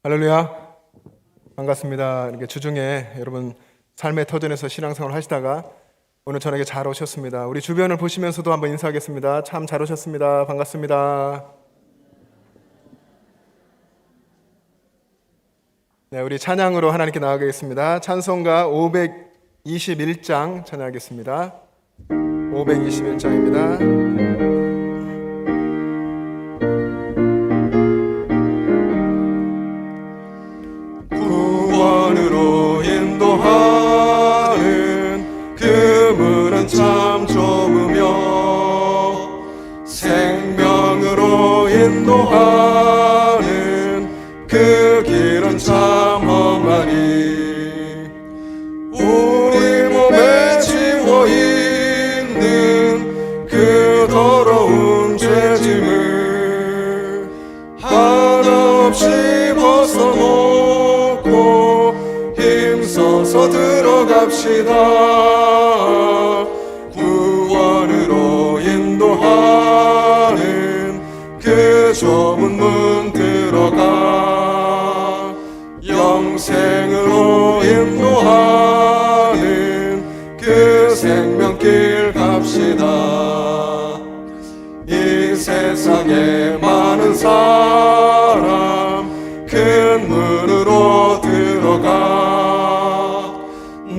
할렐루야, 반갑습니다. 이렇게 주중에 여러분 삶의 터전에서 신앙생활 하시다가 오늘 저녁에 잘 오셨습니다. 우리 주변을 보시면서도 한번 인사하겠습니다. 참 잘 오셨습니다. 반갑습니다. 네, 우리 찬양으로 하나님께 나아가겠습니다. 찬송가 521장 찬양하겠습니다. 521장입니다. 참 좁으며 생명으로 인도하는 그 길은 참 험하니 우리 몸에 지워있는 그 더러운 죄짐을 하나 없이 벗어놓고 힘써서 들어갑시다. 그 좁은 문 들어가 영생으로 인도하는 그 생명길 갑시다. 이 세상에 많은 사람 큰 문으로 들어가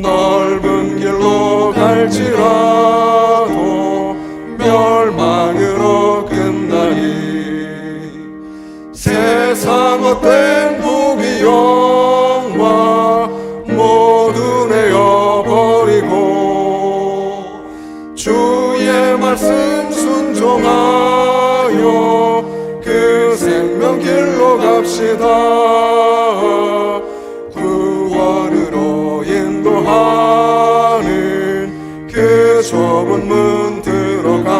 넓은 길로 갈지라도 멸망으로 끝나니 세상 헛된 부귀영화 모두 내어버리고 주의 말씀 순종하여 그 생명길로 갑시다. 구원으로 인도하는 그 좁은 문 들어가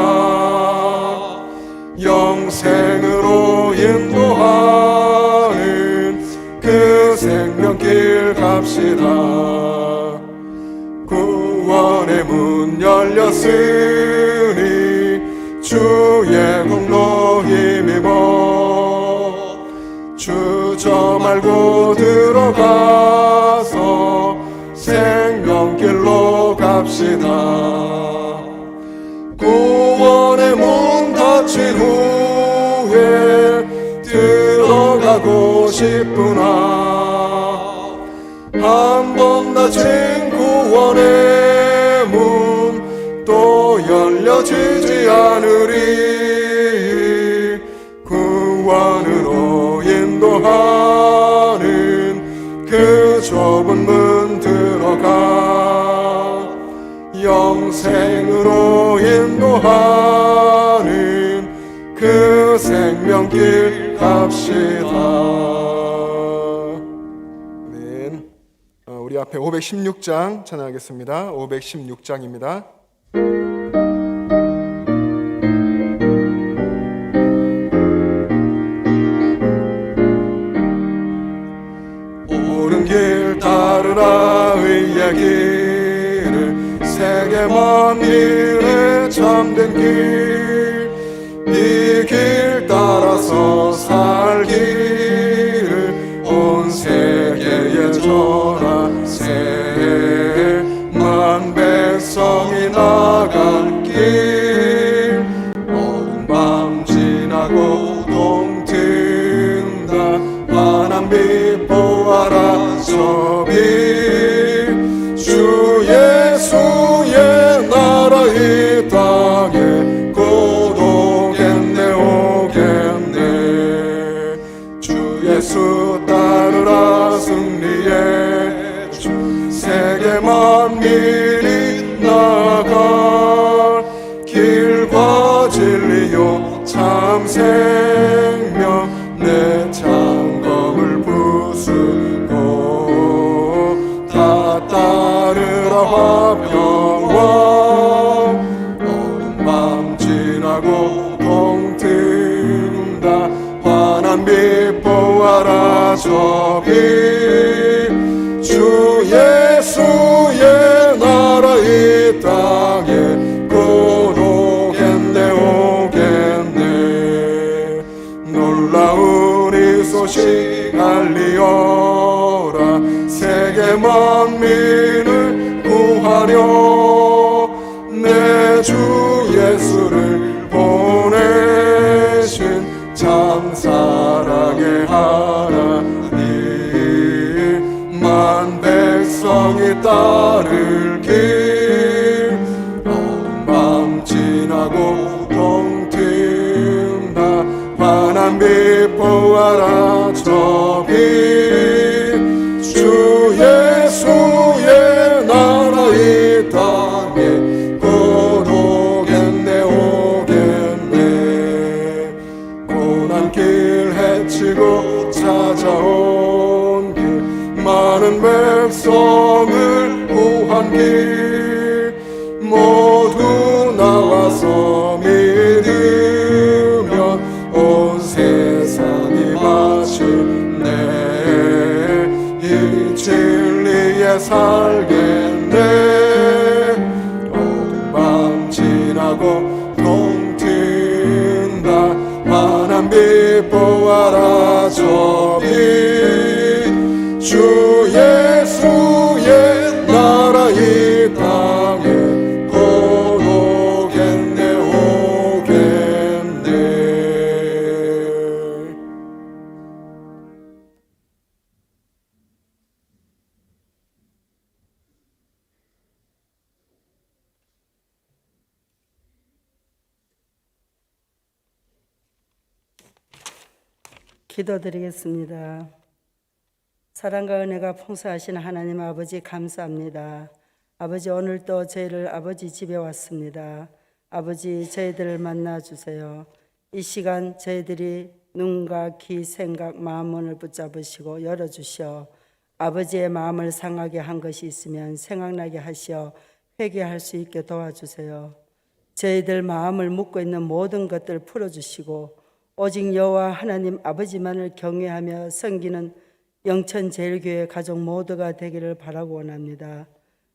영생으로 인도하는 그 생명길 갑시다. 구원의 문 열렸으니 주의 공로 힘입어 주저 말고 들어가서 생명길로 갑시다. 구원의 문 닫힌 후에 들어가고 싶구나. 한 번 닫힌 구원의 문 또 열려지지 않으리. 구원으로 인도하는 그 좁은 문 들어가 영생으로 인도하는 그 생명길 갑시다. 아멘. 우리 앞에 516장 찬양하겠습니다. 516장입니다. 옳은 길 따르라 의의 길을 세계 만민의 참된 길 이 길 따라서 살기를 온 세계에 전하세. 만 백성이 나갈 길 어두운 밤 지나고 동튼다. 환한 빛 보아라 저 빛 주 예수의 나라 이 땅에 곧 오겠네 오겠네. 주 예수 따르라 승리의 주 세계 만민이 나갈 길과 진리요 참 생명 내 장검을 부수고 다 따르라 화평왕. 어두운 밤 지나고 동튼다. 환한 빛 보아라 저 빛 주 예수의 나라 이 땅에 곧 오겠네 오겠네. 놀라운 이 소식 알리오 만민을 구하려 내 주 예수를 보내신 참 사랑의 하나님, 만 백성이 따를 길 어두운 밤 지나고 동틈 나 환한 빛 보아라 저 빛 주 예수의 나라 이 땅에 곧 오겠네 오겠네. 고난길 헤치고 찾아온 길 많은 백성을 구한 길 모두 나와서 믿으면 온 세상이 마침내 이 진리에 살겠네. 어두운 밤 지나고 동튼다 환한 빛 보아라 저 빛 주 예수의 나라 이 땅에 곧 오겠네 오겠네. 기도드리겠습니다. 사랑과 은혜가 풍성하신 하나님 아버지 감사합니다. 아버지 오늘도 저희를 아버지 집에 왔습니다. 아버지 저희들을 만나주세요. 이 시간 저희들이 눈과 귀, 생각, 마음을 붙잡으시고 열어주시어 아버지의 마음을 상하게 한 것이 있으면 생각나게 하시어 회개할 수 있게 도와주세요. 저희들 마음을 묶고 있는 모든 것들을 풀어주시고 오직 여호와 하나님 아버지만을 경외하며 섬기는 영천제일교회 가족 모두가 되기를 바라고 원합니다.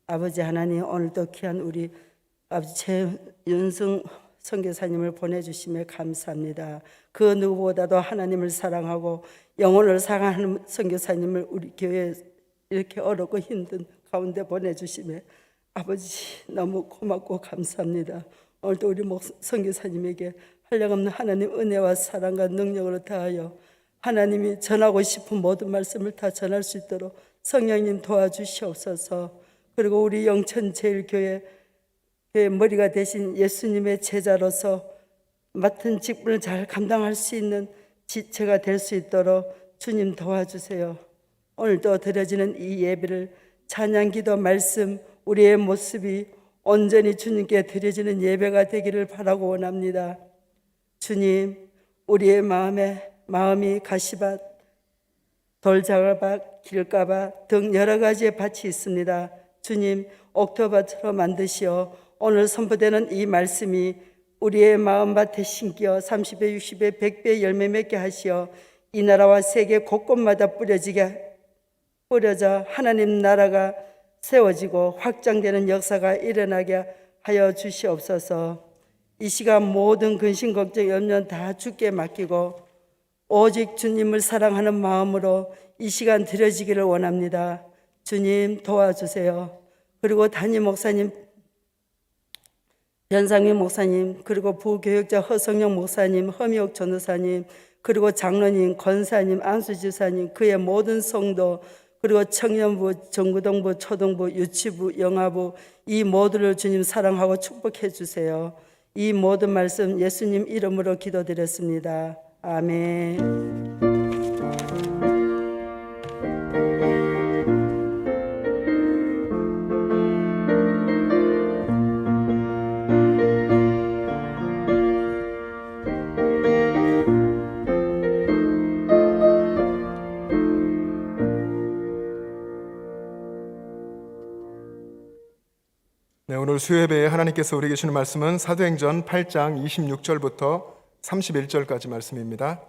아버지 하나님 오늘도 귀한 우리 아버지 최윤승 선교사님을 보내주심에 감사합니다. 그 누구보다도 하나님을 사랑하고 영혼을 사랑하는 선교사님을 우리 교회에 이렇게 어렵고 힘든 가운데 보내주심에 아버지 너무 고맙고 감사합니다. 오늘도 우리 선교사님에게 한량없는 하나님 은혜와 사랑과 능력으로 다하여 하나님이 전하고 싶은 모든 말씀을 다 전할 수 있도록 성령님 도와주시옵소서. 그리고 우리 영천제일교회 머리가 되신 예수님의 제자로서 맡은 직분을 잘 감당할 수 있는 지체가 될 수 있도록 주님 도와주세요. 오늘도 드려지는 이 예배를 찬양기도 말씀 우리의 모습이 온전히 주님께 드려지는 예배가 되기를 바라고 원합니다. 주님, 우리의 마음이 가시밭, 돌자갈밭, 길가밭 등 여러 가지의 밭이 있습니다. 주님, 옥토밭으로 만드시어 오늘 선포되는 이 말씀이 우리의 마음밭에 심겨 30배, 60배, 100배 열매 맺게 하시어 이 나라와 세계 곳곳마다 뿌려져 하나님 나라가 세워지고 확장되는 역사가 일어나게 하여 주시옵소서. 이 시간 모든 근심 걱정 염려 다 주께 맡기고 오직 주님을 사랑하는 마음으로 이 시간 드려지기를 원합니다. 주님 도와주세요. 그리고 담임 목사님, 변상민 목사님, 그리고 부교육자 허성영 목사님, 허미옥 전도사님, 그리고 장로님, 권사님, 안수지사님, 그의 모든 성도, 그리고 청년부, 전구동부, 초등부, 유치부, 영아부 이 모두를 주님 사랑하고 축복해 주세요. 이 모든 말씀 예수님 이름으로 기도드렸습니다. 아멘. 네, 오늘 수요예배에 하나님께서 우리에게 주는 말씀은 사도행전 8장 26절부터 31절까지 말씀입니다.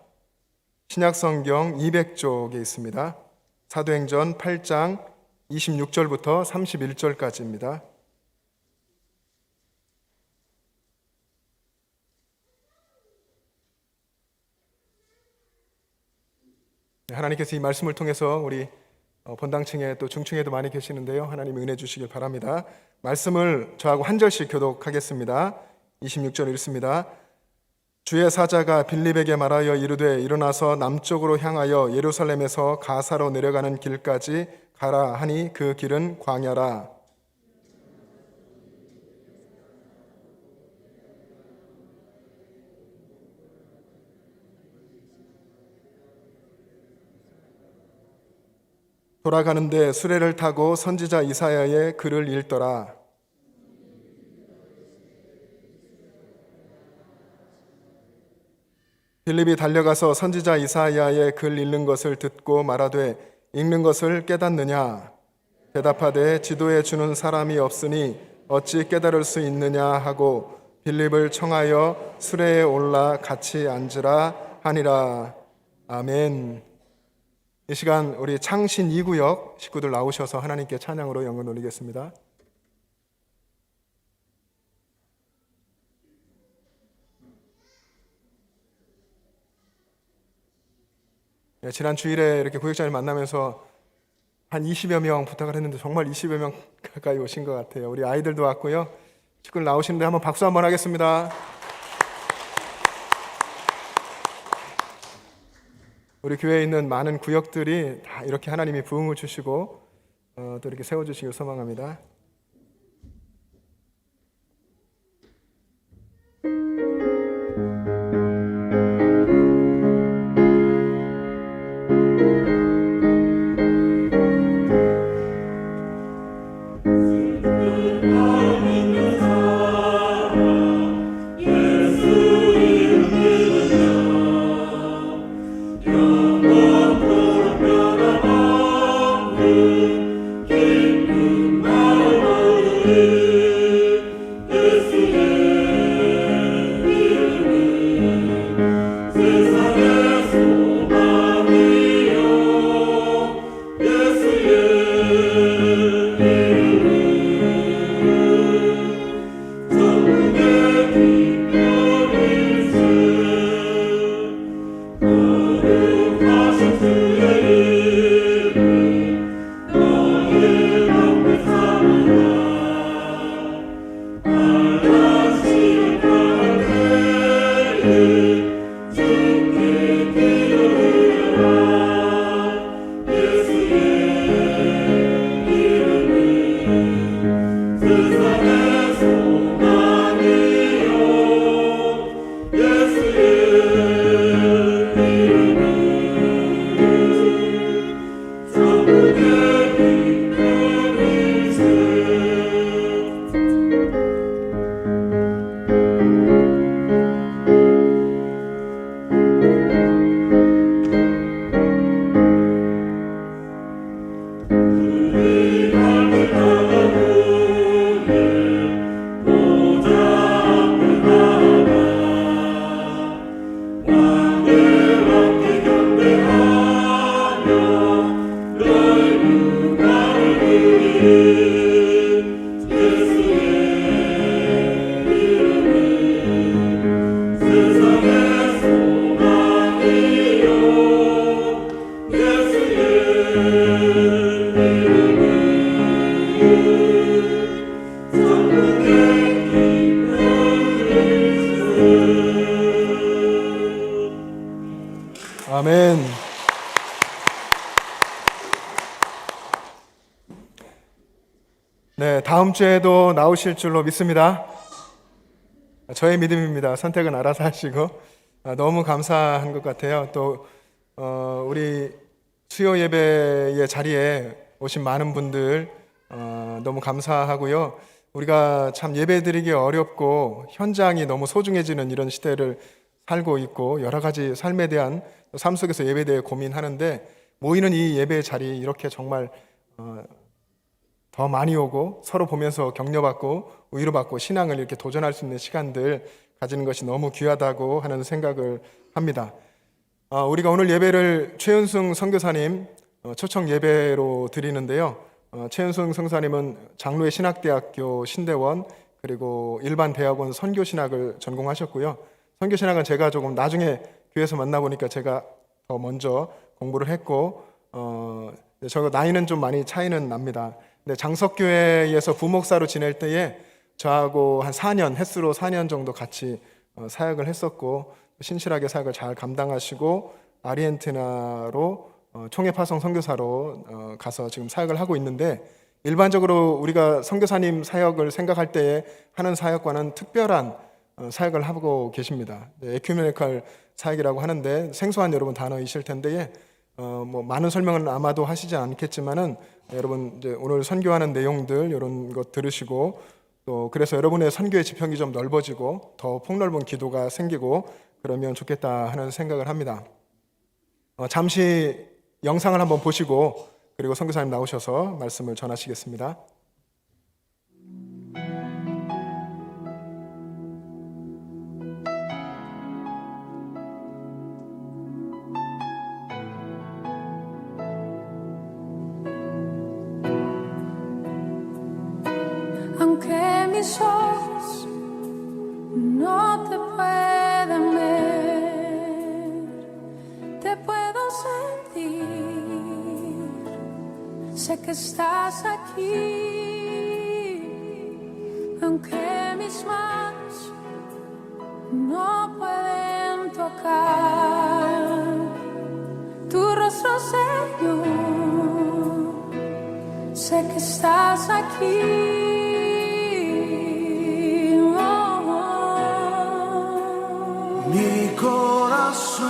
신약성경 200쪽에 있습니다. 사도행전 8장 26절부터 31절까지입니다. 하나님께서 이 말씀을 통해서 우리 본당층에 또 중층에도 많이 계시는데요. 하나님 은혜 주시길 바랍니다. 말씀을 저하고 한 절씩 교독하겠습니다. 26절 읽습니다. 주의 사자가 빌립에게 말하여 이르되 일어나서 남쪽으로 향하여 예루살렘에서 가사로 내려가는 길까지 가라 하니 그 길은 광야라. 돌아가는데 수레를 타고 선지자 이사야의 글을 읽더라. 빌립이 달려가서 선지자 이사야의 글 읽는 것을 듣고 말하되 읽는 것을 깨닫느냐? 대답하되 지도해 주는 사람이 없으니 어찌 깨달을 수 있느냐 하고 빌립을 청하여 수레에 올라 같이 앉으라 하니라. 아멘. 이 시간 우리 창신 2구역 식구들 나오셔서 하나님께 찬양으로 영광 돌리겠습니다. 네, 지난 주일에 이렇게 구역장을 만나면서 한 20여 명 부탁을 했는데 정말 20여 명 가까이 오신 것 같아요. 우리 아이들도 왔고요. 식구들 나오시는데 한번 박수 한번 하겠습니다. 우리 교회에 있는 많은 구역들이 다 이렇게 하나님이 부흥을 주시고 또 이렇게 세워주시길 소망합니다. 아멘. 네, 다음 주에도 나오실 줄로 믿습니다. 저의 믿음입니다. 선택은 알아서 하시고 너무 감사한 것 같아요. 또 우리 수요 예배의 자리에 오신 많은 분들 너무 감사하고요. 우리가 참 예배드리기 어렵고 현장이 너무 소중해지는 이런 시대를 살고 있고 여러 가지 삶에 대한 삶 속에서 예배에 대해 고민하는데 모이는 이 예배의 자리 이렇게 정말 더 많이 오고 서로 보면서 격려받고 위로받고 신앙을 이렇게 도전할 수 있는 시간들 가지는 것이 너무 귀하다고 하는 생각을 합니다. 우리가 오늘 예배를 최은승 선교사님 초청 예배로 드리는데요. 최은승 선교사님은 장로회 신학대학교 신대원 그리고 일반 대학원 선교신학을 전공하셨고요. 선교신학은 제가 조금 나중에 교회에서 만나보니까 제가 더 먼저 공부를 했고 저 나이는 좀 많이 차이는 납니다. 근데 장석교회에서 부목사로 지낼 때에 저하고 한 4년, 햇수로 4년 정도 같이 사역을 했었고 신실하게 사역을 잘 감당하시고 아르헨티나로 총회 파송 선교사로 가서 지금 사역을 하고 있는데 일반적으로 우리가 선교사님 사역을 생각할 때에 하는 사역과는 특별한 사역을 하고 계십니다. 에큐메니컬 사역이라고 하는데 생소한 여러분 단어이실 텐데 뭐 많은 설명은 아마도 하시지 않겠지만은 여러분 이제 오늘 선교하는 내용들 이런 것 들으시고 또 그래서 여러분의 선교의 지평이 좀 넓어지고 더 폭넓은 기도가 생기고 그러면 좋겠다 하는 생각을 합니다. 잠시 영상을 한번 보시고 그리고 선교사님 나오셔서 말씀을 전하시겠습니다. Aunque mis ojos no te puedan ver, te puedo sentir, sé que estás aquí. Aunque mis manos no pueden tocar tu rostro, Señor, sé que estás aquí. Mi corazón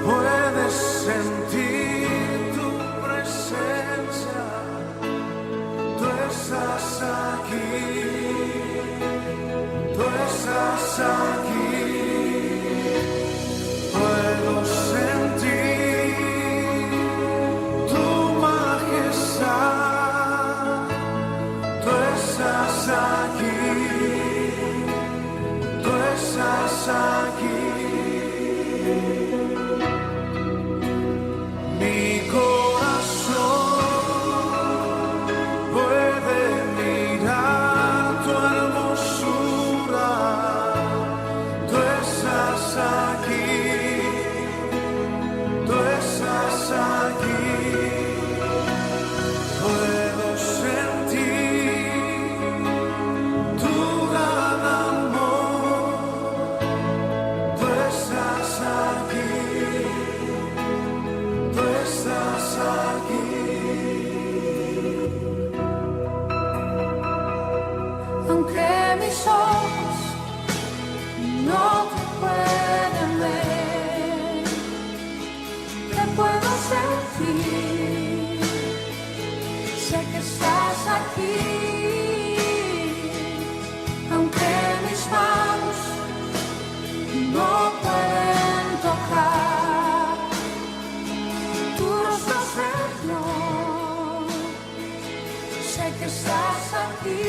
puede sentir tu presencia, tú estás aquí, tú estás aquí. Puedo sentir tu majestad, tú estás aquí. Estás aquí. Mi corazón puede mirar tu hermosura. Tú estás aquí. Tú estás aquí. Puedo sentir tu gran amor. Tú estás aquí, tú estás aquí. Aunque mis ojos no te pueden ver, te puedo sentir, sé que estás aquí. Aunque mis manos no pueden tocar tu rostro, Señor, sé que estás aquí.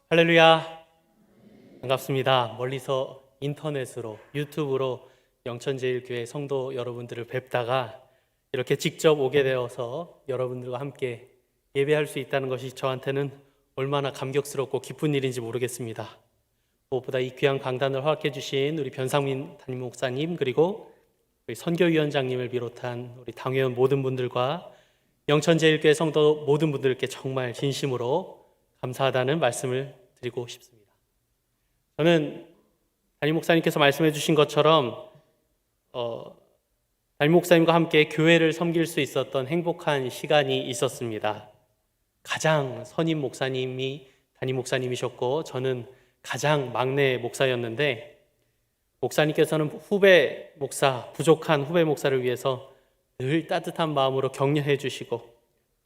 할렐루야. 반갑습니다. 멀리서 인터넷으로 유튜브로 영천제일교회 성도 여러분들을 뵙다가 이렇게 직접 오게 되어서 여러분들과 함께 예배할 수 있다는 것이 저한테는 얼마나 감격스럽고 기쁜 일인지 모르겠습니다. 무엇보다 이 귀한 강단을 허락해 주신 우리 변상민 담임 목사님 그리고 우리 선교위원장님을 비롯한 우리 당회원 모든 분들과 영천제일교회 성도 모든 분들께 정말 진심으로 감사하다는 말씀을 드리고 싶습니다. 저는 담임 목사님께서 말씀해 주신 것처럼 담임 목사님과 함께 교회를 섬길 수 있었던 행복한 시간이 있었습니다. 가장 선임 목사님이 담임 목사님이셨고 저는 가장 막내 목사였는데 목사님께서는 후배 목사, 부족한 후배 목사를 위해서 늘 따뜻한 마음으로 격려해 주시고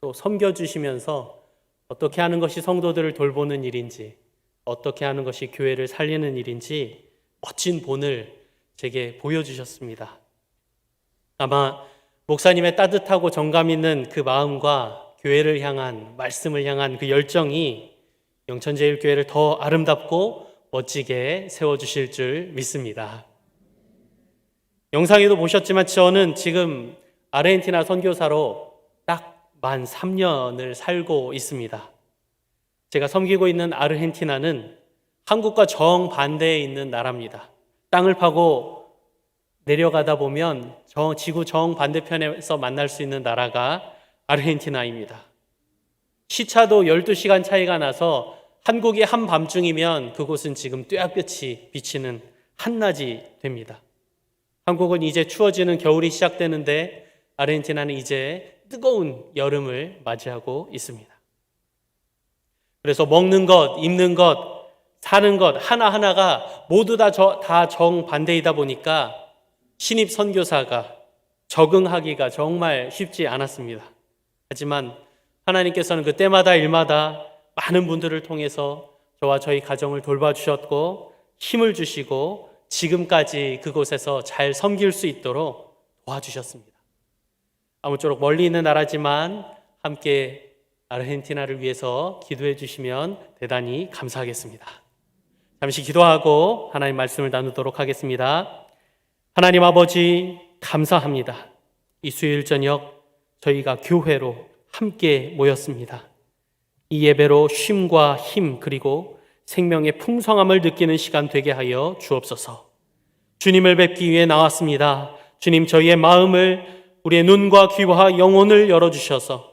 또 섬겨주시면서 어떻게 하는 것이 성도들을 돌보는 일인지 어떻게 하는 것이 교회를 살리는 일인지 멋진 본을 제게 보여주셨습니다. 아마 목사님의 따뜻하고 정감 있는 그 마음과 교회를 향한 말씀을 향한 그 열정이 영천제일교회를 더 아름답고 멋지게 세워주실 줄 믿습니다. 영상에도 보셨지만 저는 지금 아르헨티나 선교사로 딱 만 3년을 살고 있습니다. 제가 섬기고 있는 아르헨티나는 한국과 정반대에 있는 나라입니다. 땅을 파고 내려가다 보면 지구 정반대편에서 만날 수 있는 나라가 아르헨티나입니다. 시차도 12시간 차이가 나서 한국이 한밤중이면 그곳은 지금 뙤약볕이 비치는 한낮이 됩니다. 한국은 이제 추워지는 겨울이 시작되는데 아르헨티나는 이제 뜨거운 여름을 맞이하고 있습니다. 그래서 먹는 것, 입는 것, 사는 것 하나하나가 모두 다 정반대이다 보니까 신입 선교사가 적응하기가 정말 쉽지 않았습니다. 하지만 하나님께서는 그때마다 일마다 많은 분들을 통해서 저와 저희 가정을 돌봐주셨고 힘을 주시고 지금까지 그곳에서 잘 섬길 수 있도록 도와주셨습니다. 아무쪼록 멀리 있는 나라지만 함께 아르헨티나를 위해서 기도해 주시면 대단히 감사하겠습니다. 잠시 기도하고 하나님 말씀을 나누도록 하겠습니다. 하나님 아버지 감사합니다. 이 수요일 저녁 저희가 교회로 함께 모였습니다. 이 예배로 쉼과 힘 그리고 생명의 풍성함을 느끼는 시간 되게 하여 주옵소서. 주님을 뵙기 위해 나왔습니다. 주님 저희의 마음을 우리의 눈과 귀와 영혼을 열어주셔서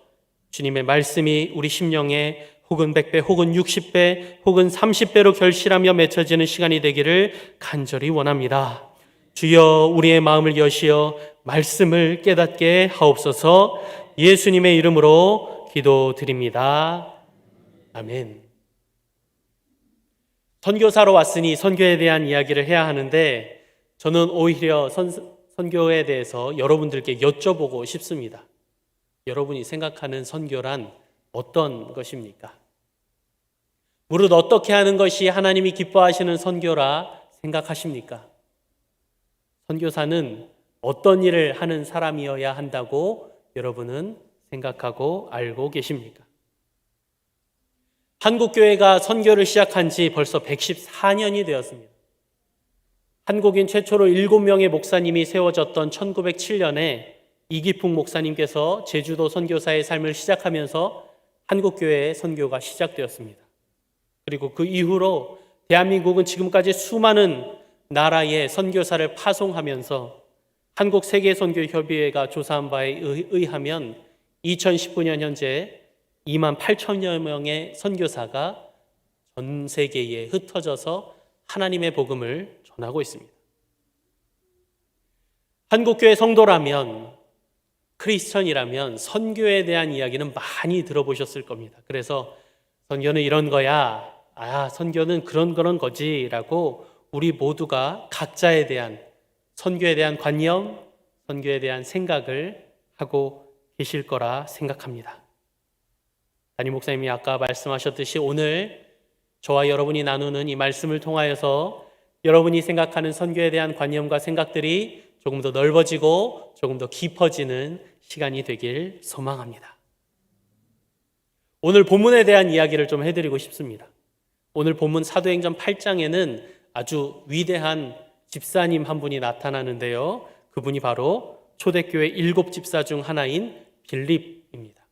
주님의 말씀이 우리 심령에 혹은 100배 혹은 60배 혹은 30배로 결실하며 맺혀지는 시간이 되기를 간절히 원합니다. 주여 우리의 마음을 여시어 말씀을 깨닫게 하옵소서. 예수님의 이름으로 기도드립니다. 아멘. 선교사로 왔으니 선교에 대한 이야기를 해야 하는데 저는 오히려 선교에 대해서 여러분들께 여쭤보고 싶습니다. 여러분이 생각하는 선교란 어떤 것입니까? 무릇 어떻게 하는 것이 하나님이 기뻐하시는 선교라 생각하십니까? 선교사는 어떤 일을 하는 사람이어야 한다고 여러분은 생각하고 알고 계십니까? 한국교회가 선교를 시작한 지 벌써 114년이 되었습니다. 한국인 최초로 7명의 목사님이 세워졌던 1907년에 이기풍 목사님께서 제주도 선교사의 삶을 시작하면서 한국교회의 선교가 시작되었습니다. 그리고 그 이후로 대한민국은 지금까지 수많은 나라의 선교사를 파송하면서 한국세계선교협의회가 조사한 바에 의하면 2019년 현재 2만 8천여 명의 선교사가 전 세계에 흩어져서 하나님의 복음을 전하고 있습니다. 한국교회 성도라면, 크리스천이라면 선교에 대한 이야기는 많이 들어보셨을 겁니다. 그래서 선교는 이런 거야, 선교는 그런 거지라고 우리 모두가 각자에 대한 선교에 대한 관념, 선교에 대한 생각을 하고 계실 거라 생각합니다. 담임 목사님이 아까 말씀하셨듯이 오늘 저와 여러분이 나누는 이 말씀을 통하여서 여러분이 생각하는 선교에 대한 관념과 생각들이 조금 더 넓어지고 조금 더 깊어지는 시간이 되길 소망합니다. 오늘 본문에 대한 이야기를 좀 해드리고 싶습니다. 오늘 본문 사도행전 8장에는 아주 위대한 집사님 한 분이 나타나는데요. 그분이 바로 초대교회 7집사 중 하나인 빌립입니다.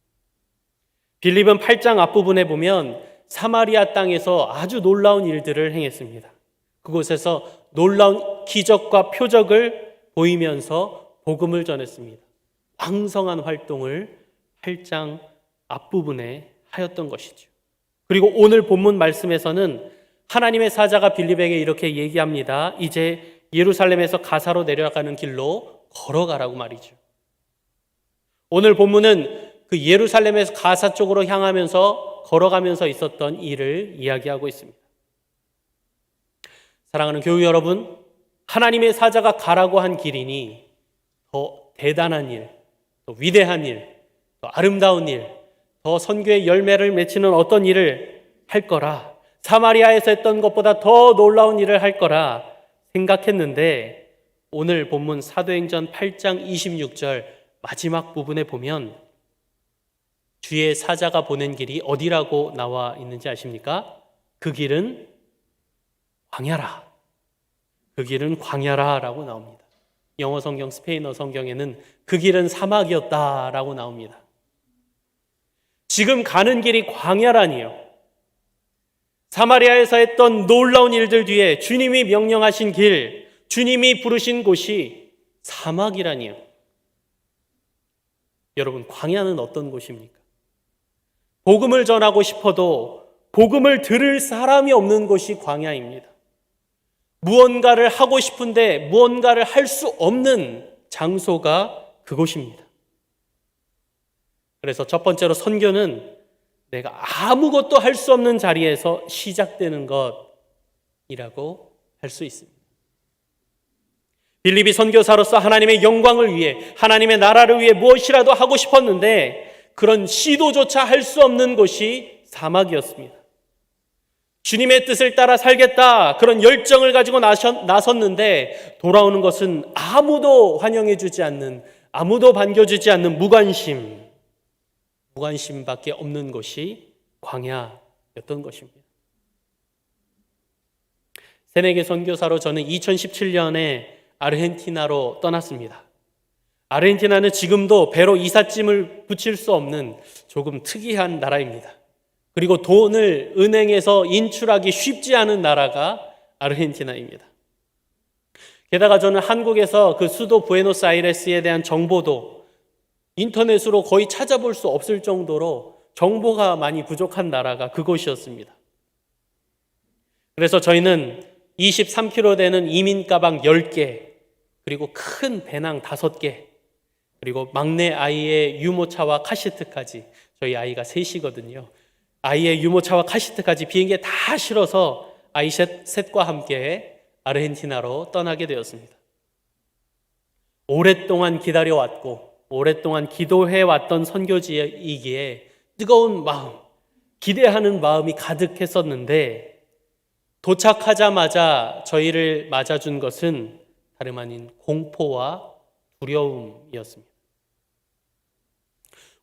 빌립은 8장 앞부분에 보면 사마리아 땅에서 아주 놀라운 일들을 행했습니다. 그곳에서 놀라운 기적과 표적을 보이면서 복음을 전했습니다. 왕성한 활동을 8장 앞부분에 하였던 것이죠. 그리고 오늘 본문 말씀에서는 하나님의 사자가 빌립에게 이렇게 얘기합니다. 이제 예루살렘에서 가사로 내려가는 길로 걸어가라고 말이죠. 오늘 본문은 그 예루살렘에서 가사 쪽으로 향하면서 걸어가면서 있었던 일을 이야기하고 있습니다. 사랑하는 교우 여러분, 하나님의 사자가 가라고 한 길이니 더 대단한 일, 더 위대한 일, 더 아름다운 일, 더 선교의 열매를 맺히는 어떤 일을 할 거라, 사마리아에서 했던 것보다 더 놀라운 일을 할 거라 생각했는데 오늘 본문 사도행전 8장 26절 마지막 부분에 보면 주의 사자가 보낸 길이 어디라고 나와 있는지 아십니까? 그 길은 광야라. 그 길은 광야라라고 나옵니다. 영어 성경, 스페인어 성경에는 그 길은 사막이었다라고 나옵니다. 지금 가는 길이 광야라니요. 사마리아에서 했던 놀라운 일들 뒤에 주님이 명령하신 길, 주님이 부르신 곳이 사막이라니요. 여러분, 광야는 어떤 곳입니까? 복음을 전하고 싶어도 복음을 들을 사람이 없는 곳이 광야입니다. 무언가를 하고 싶은데 무언가를 할 수 없는 장소가 그곳입니다. 그래서 첫 번째로 선교는 내가 아무것도 할 수 없는 자리에서 시작되는 것이라고 할 수 있습니다. 빌립이 선교사로서 하나님의 영광을 위해, 하나님의 나라를 위해 무엇이라도 하고 싶었는데 그런 시도조차 할 수 없는 곳이 사막이었습니다. 주님의 뜻을 따라 살겠다, 그런 열정을 가지고 나섰는데 돌아오는 것은 아무도 환영해주지 않는, 아무도 반겨주지 않는 무관심밖에 없는 것이 광야였던 것입니다. 새내기 선교사로 저는 2017년에 아르헨티나로 떠났습니다. 아르헨티나는 지금도 배로 이삿짐을 붙일 수 없는 조금 특이한 나라입니다. 그리고 돈을 은행에서 인출하기 쉽지 않은 나라가 아르헨티나입니다. 게다가 저는 한국에서 그 수도 부에노스아이레스에 대한 정보도 인터넷으로 거의 찾아볼 수 없을 정도로 정보가 많이 부족한 나라가 그곳이었습니다. 그래서 저희는 23kg 되는 이민 가방 10개, 그리고 큰 배낭 5개, 그리고 막내 아이의 유모차와 카시트까지, 저희 아이가 셋이거든요. 아이의 유모차와 카시트까지 비행기에 다 실어서 아이 셋과 함께 아르헨티나로 떠나게 되었습니다. 오랫동안 기다려왔고 오랫동안 기도해왔던 선교지이기에 뜨거운 마음, 기대하는 마음이 가득했었는데 도착하자마자 저희를 맞아준 것은 다름 아닌 공포와 두려움이었습니다.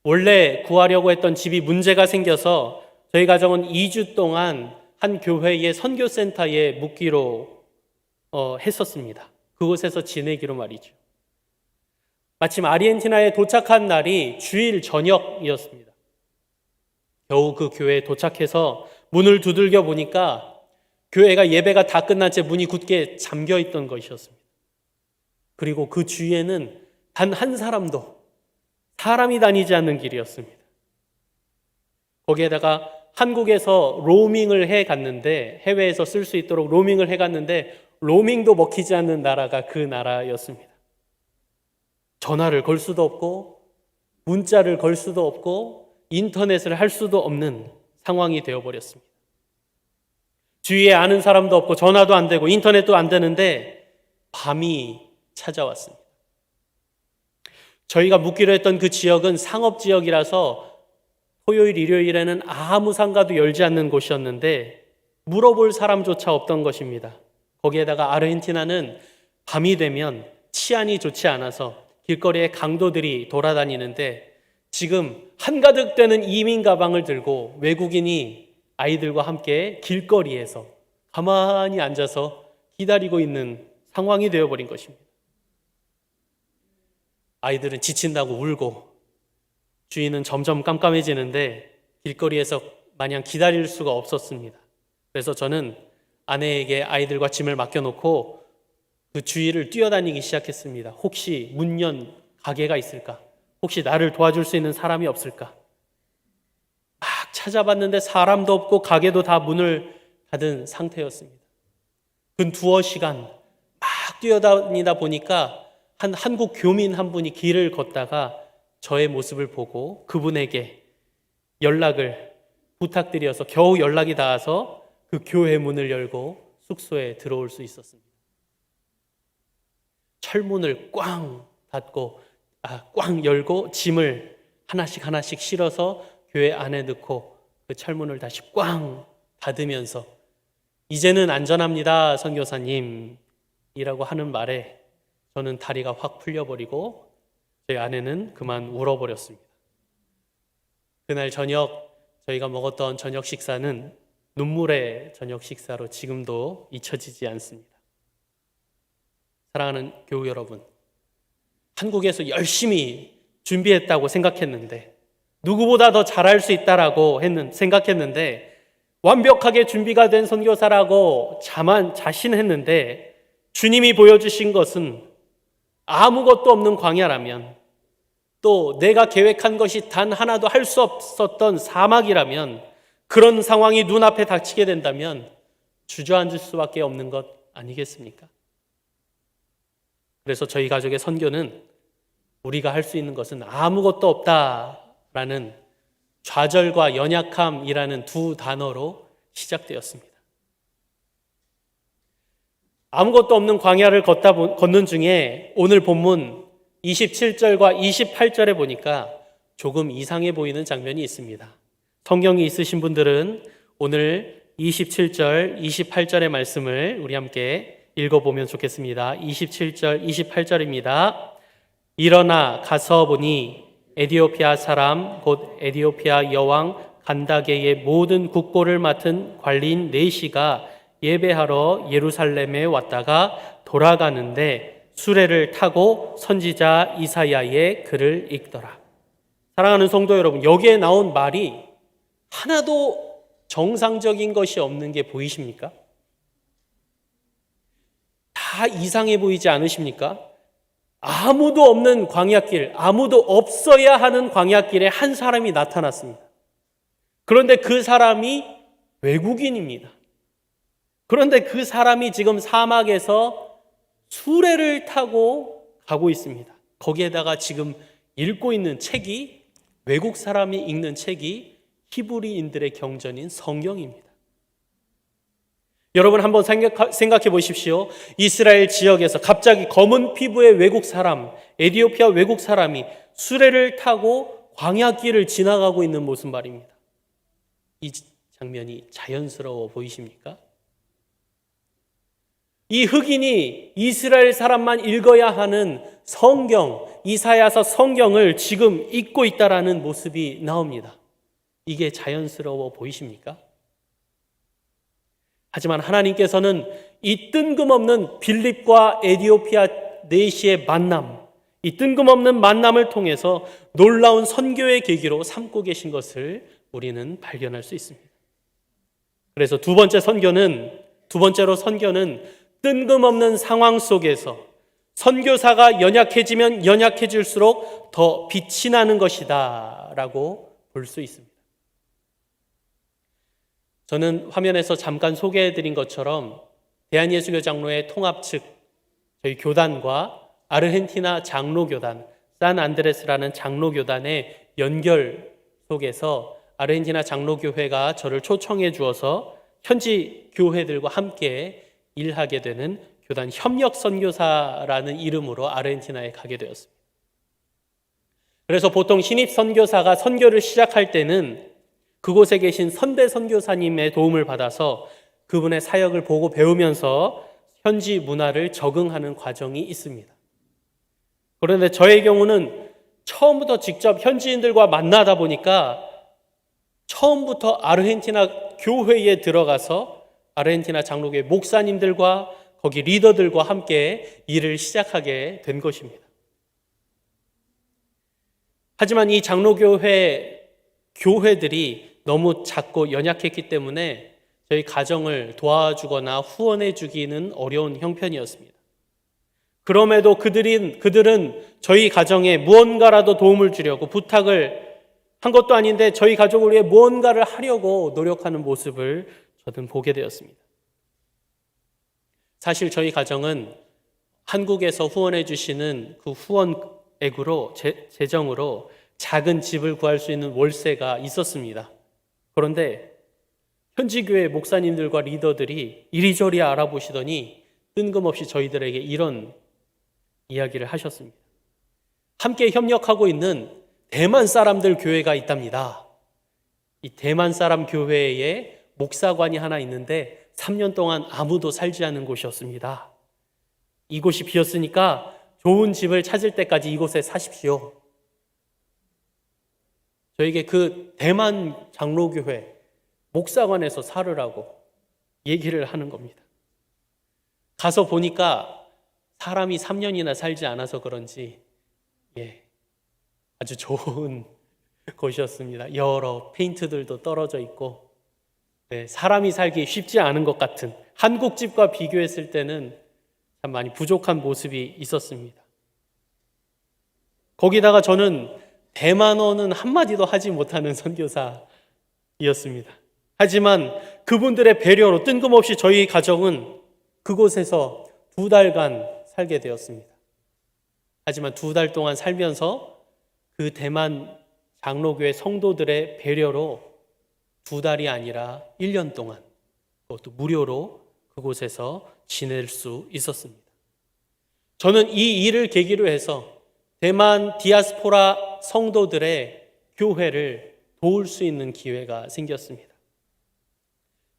원래 구하려고 했던 집이 문제가 생겨서 저희 가정은 2주 동안 한 교회의 선교센터에 묵기로 했었습니다. 그곳에서 지내기로 말이죠. 마침 아르헨티나에 도착한 날이 주일 저녁이었습니다. 겨우 그 교회에 도착해서 문을 두들겨 보니까 교회가 예배가 다 끝난 채 문이 굳게 잠겨 있던 것이었습니다. 그리고 그 주위에는 단 한 사람도 사람이 다니지 않는 길이었습니다. 거기에다가 한국에서 로밍을 해 갔는데, 해외에서 쓸 수 있도록 로밍을 해 갔는데 로밍도 먹히지 않는 나라가 그 나라였습니다. 전화를 걸 수도 없고 문자를 걸 수도 없고 인터넷을 할 수도 없는 상황이 되어버렸습니다. 주위에 아는 사람도 없고 전화도 안 되고 인터넷도 안 되는데 밤이 찾아왔습니다. 저희가 묵기로 했던 그 지역은 상업지역이라서 토요일, 일요일에는 아무 상가도 열지 않는 곳이었는데 물어볼 사람조차 없던 것입니다. 거기에다가 아르헨티나는 밤이 되면 치안이 좋지 않아서 길거리에 강도들이 돌아다니는데 지금 한가득 되는 이민 가방을 들고 외국인이 아이들과 함께 길거리에서 가만히 앉아서 기다리고 있는 상황이 되어버린 것입니다. 아이들은 지친다고 울고 주위는 점점 깜깜해지는데 길거리에서 마냥 기다릴 수가 없었습니다. 그래서 저는 아내에게 아이들과 짐을 맡겨놓고 그 주위를 뛰어다니기 시작했습니다. 혹시 문 연 가게가 있을까? 혹시 나를 도와줄 수 있는 사람이 없을까? 막 찾아봤는데 사람도 없고 가게도 다 문을 닫은 상태였습니다. 근 두어 시간 막 뛰어다니다 보니까 한 한국 교민 한 분이 길을 걷다가 저의 모습을 보고 그분에게 연락을 부탁드려서 겨우 연락이 닿아서 그 교회 문을 열고 숙소에 들어올 수 있었습니다. 철문을 꽝 열고 짐을 하나씩 실어서 교회 안에 넣고 그 철문을 다시 꽝 닫으면서 이제는 안전합니다, 선교사님 이라고 하는 말에 저는 다리가 확 풀려버리고 제 아내는 그만 울어버렸습니다. 그날 저녁 저희가 먹었던 저녁 식사는 눈물의 저녁 식사로 지금도 잊혀지지 않습니다. 사랑하는 교우 여러분, 한국에서 열심히 준비했다고 생각했는데 누구보다 더 잘할 수 있다라고 생각했는데 완벽하게 준비가 된 선교사라고 자신했는데 주님이 보여주신 것은 아무것도 없는 광야라면, 또 내가 계획한 것이 단 하나도 할 수 없었던 사막이라면, 그런 상황이 눈앞에 닥치게 된다면 주저앉을 수밖에 없는 것 아니겠습니까? 그래서 저희 가족의 선교는 우리가 할 수 있는 것은 아무것도 없다라는 좌절과 연약함이라는 두 단어로 시작되었습니다. 아무것도 없는 광야를 걷는 중에 오늘 본문 27절과 28절에 보니까 조금 이상해 보이는 장면이 있습니다. 성경이 있으신 분들은 오늘 27절, 28절의 말씀을 우리 함께 읽어보면 좋겠습니다. 27절, 28절입니다. 일어나 가서 보니 에디오피아 사람 곧 에디오피아 여왕 간다게의 모든 국보를 맡은 관리인 네시가 예배하러 예루살렘에 왔다가 돌아가는데 수레를 타고 선지자 이사야의 글을 읽더라. 사랑하는 성도 여러분, 여기에 나온 말이 하나도 정상적인 것이 없는 게 보이십니까? 다 이상해 보이지 않으십니까? 아무도 없는 광야길, 아무도 없어야 하는 광야길에 한 사람이 나타났습니다. 그런데 그 사람이 외국인입니다. 그런데 그 사람이 지금 사막에서 수레를 타고 가고 있습니다. 거기에다가 지금 읽고 있는 책이, 외국 사람이 읽는 책이 히브리인들의 경전인 성경입니다. 여러분 한번 생각해 보십시오. 이스라엘 지역에서 갑자기 검은 피부의 외국 사람, 에디오피아 외국 사람이 수레를 타고 광야길을 지나가고 있는 모습 말입니다. 이 장면이 자연스러워 보이십니까? 이 흑인이 이스라엘 사람만 읽어야 하는 성경, 이사야서 성경을 지금 읽고 있다라는 모습이 나옵니다. 이게 자연스러워 보이십니까? 하지만 하나님께서는 이 뜬금없는 빌립과 에디오피아 네시의 만남, 이 뜬금없는 만남을 통해서 놀라운 선교의 계기로 삼고 계신 것을 우리는 발견할 수 있습니다. 그래서 두 번째로 선교는 뜬금없는 상황 속에서 선교사가 연약해지면 연약해질수록 더 빛이 나는 것이다 라고 볼 수 있습니다. 저는 화면에서 잠깐 소개해드린 것처럼 대한예수교 장로회 통합 측 저희 교단과 아르헨티나 장로교단, 산 안드레스라는 장로교단의 연결 속에서 아르헨티나 장로교회가 저를 초청해 주어서 현지 교회들과 함께 일하게 되는 교단 협력선교사라는 이름으로 아르헨티나에 가게 되었습니다. 그래서 보통 신입 선교사가 선교를 시작할 때는 그곳에 계신 선배 선교사님의 도움을 받아서 그분의 사역을 보고 배우면서 현지 문화를 적응하는 과정이 있습니다. 그런데 저의 경우는 처음부터 직접 현지인들과 만나다 보니까 처음부터 아르헨티나 교회에 들어가서 아르헨티나 장로교회 목사님들과 거기 리더들과 함께 일을 시작하게 된 것입니다. 하지만 이 교회들이 너무 작고 연약했기 때문에 저희 가정을 도와주거나 후원해 주기는 어려운 형편이었습니다. 그럼에도 그들은 저희 가정에 무언가라도 도움을 주려고 부탁을 한 것도 아닌데 저희 가족을 위해 무언가를 하려고 노력하는 모습을 저는 보게 되었습니다. 사실 저희 가정은 한국에서 후원해 주시는 그 후원액으로 재정으로 작은 집을 구할 수 있는 월세가 있었습니다. 그런데 현지 교회 목사님들과 리더들이 이리저리 알아보시더니 뜬금없이 저희들에게 이런 이야기를 하셨습니다. 함께 협력하고 있는 대만 사람들 교회가 있답니다. 이 대만 사람 교회에 목사관이 하나 있는데 3년 동안 아무도 살지 않은 곳이었습니다. 이곳이 비었으니까 좋은 집을 찾을 때까지 이곳에 사십시오. 저에게 그 대만 장로교회 목사관에서 살으라고 얘기를 하는 겁니다. 가서 보니까 사람이 3년이나 살지 않아서 그런지 아주 좋은 곳이었습니다. 여러 페인트들도 떨어져 있고 사람이 살기 쉽지 않은 것 같은 한국집과 비교했을 때는 참 많이 부족한 모습이 있었습니다. 거기다가 저는 대만어는 한마디도 하지 못하는 선교사였습니다. 하지만 그분들의 배려로 뜬금없이 저희 가정은 그곳에서 2달간 살게 되었습니다. 하지만 2달 동안 살면서 그 대만 장로교회 성도들의 배려로 2달이 아니라 1년 동안 그것도 무료로 그곳에서 지낼 수 있었습니다. 저는 이 일을 계기로 해서 대만 디아스포라 성도들의 교회를 도울 수 있는 기회가 생겼습니다.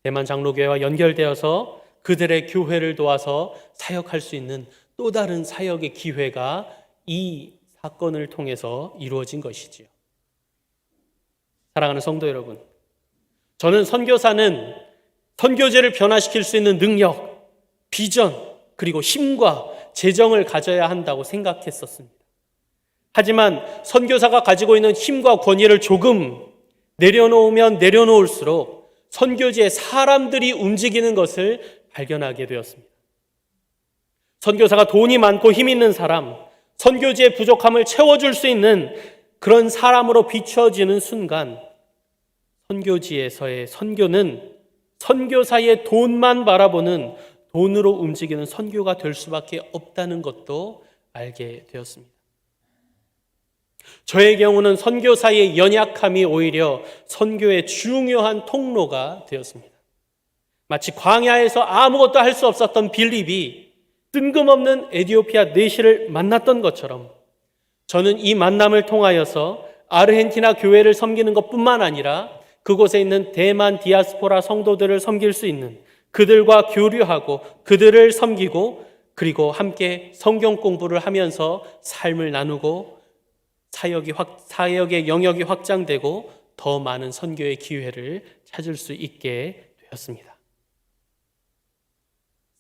대만 장로교회와 연결되어서 그들의 교회를 도와서 사역할 수 있는 또 다른 사역의 기회가 이 사건을 통해서 이루어진 것이지요. 사랑하는 성도 여러분, 저는 선교사는 선교제를 변화시킬 수 있는 능력, 비전, 그리고 힘과 재정을 가져야 한다고 생각했었습니다. 하지만 선교사가 가지고 있는 힘과 권위를 조금 내려놓으면 내려놓을수록 선교지에 사람들이 움직이는 것을 발견하게 되었습니다. 선교사가 돈이 많고 힘 있는 사람, 선교지의 부족함을 채워줄 수 있는 그런 사람으로 비추어지는 순간 선교지에서의 선교는 선교사의 돈만 바라보는 돈으로 움직이는 선교가 될 수밖에 없다는 것도 알게 되었습니다. 저의 경우는 선교사의 연약함이 오히려 선교의 중요한 통로가 되었습니다. 마치 광야에서 아무것도 할 수 없었던 빌립이 뜬금없는 에티오피아 내시를 만났던 것처럼 저는 이 만남을 통하여서 아르헨티나 교회를 섬기는 것뿐만 아니라 그곳에 있는 대만 디아스포라 성도들을 섬길 수 있는 그들과 교류하고 그들을 섬기고 그리고 함께 성경 공부를 하면서 삶을 나누고 사역의 영역이 확장되고 더 많은 선교의 기회를 찾을 수 있게 되었습니다.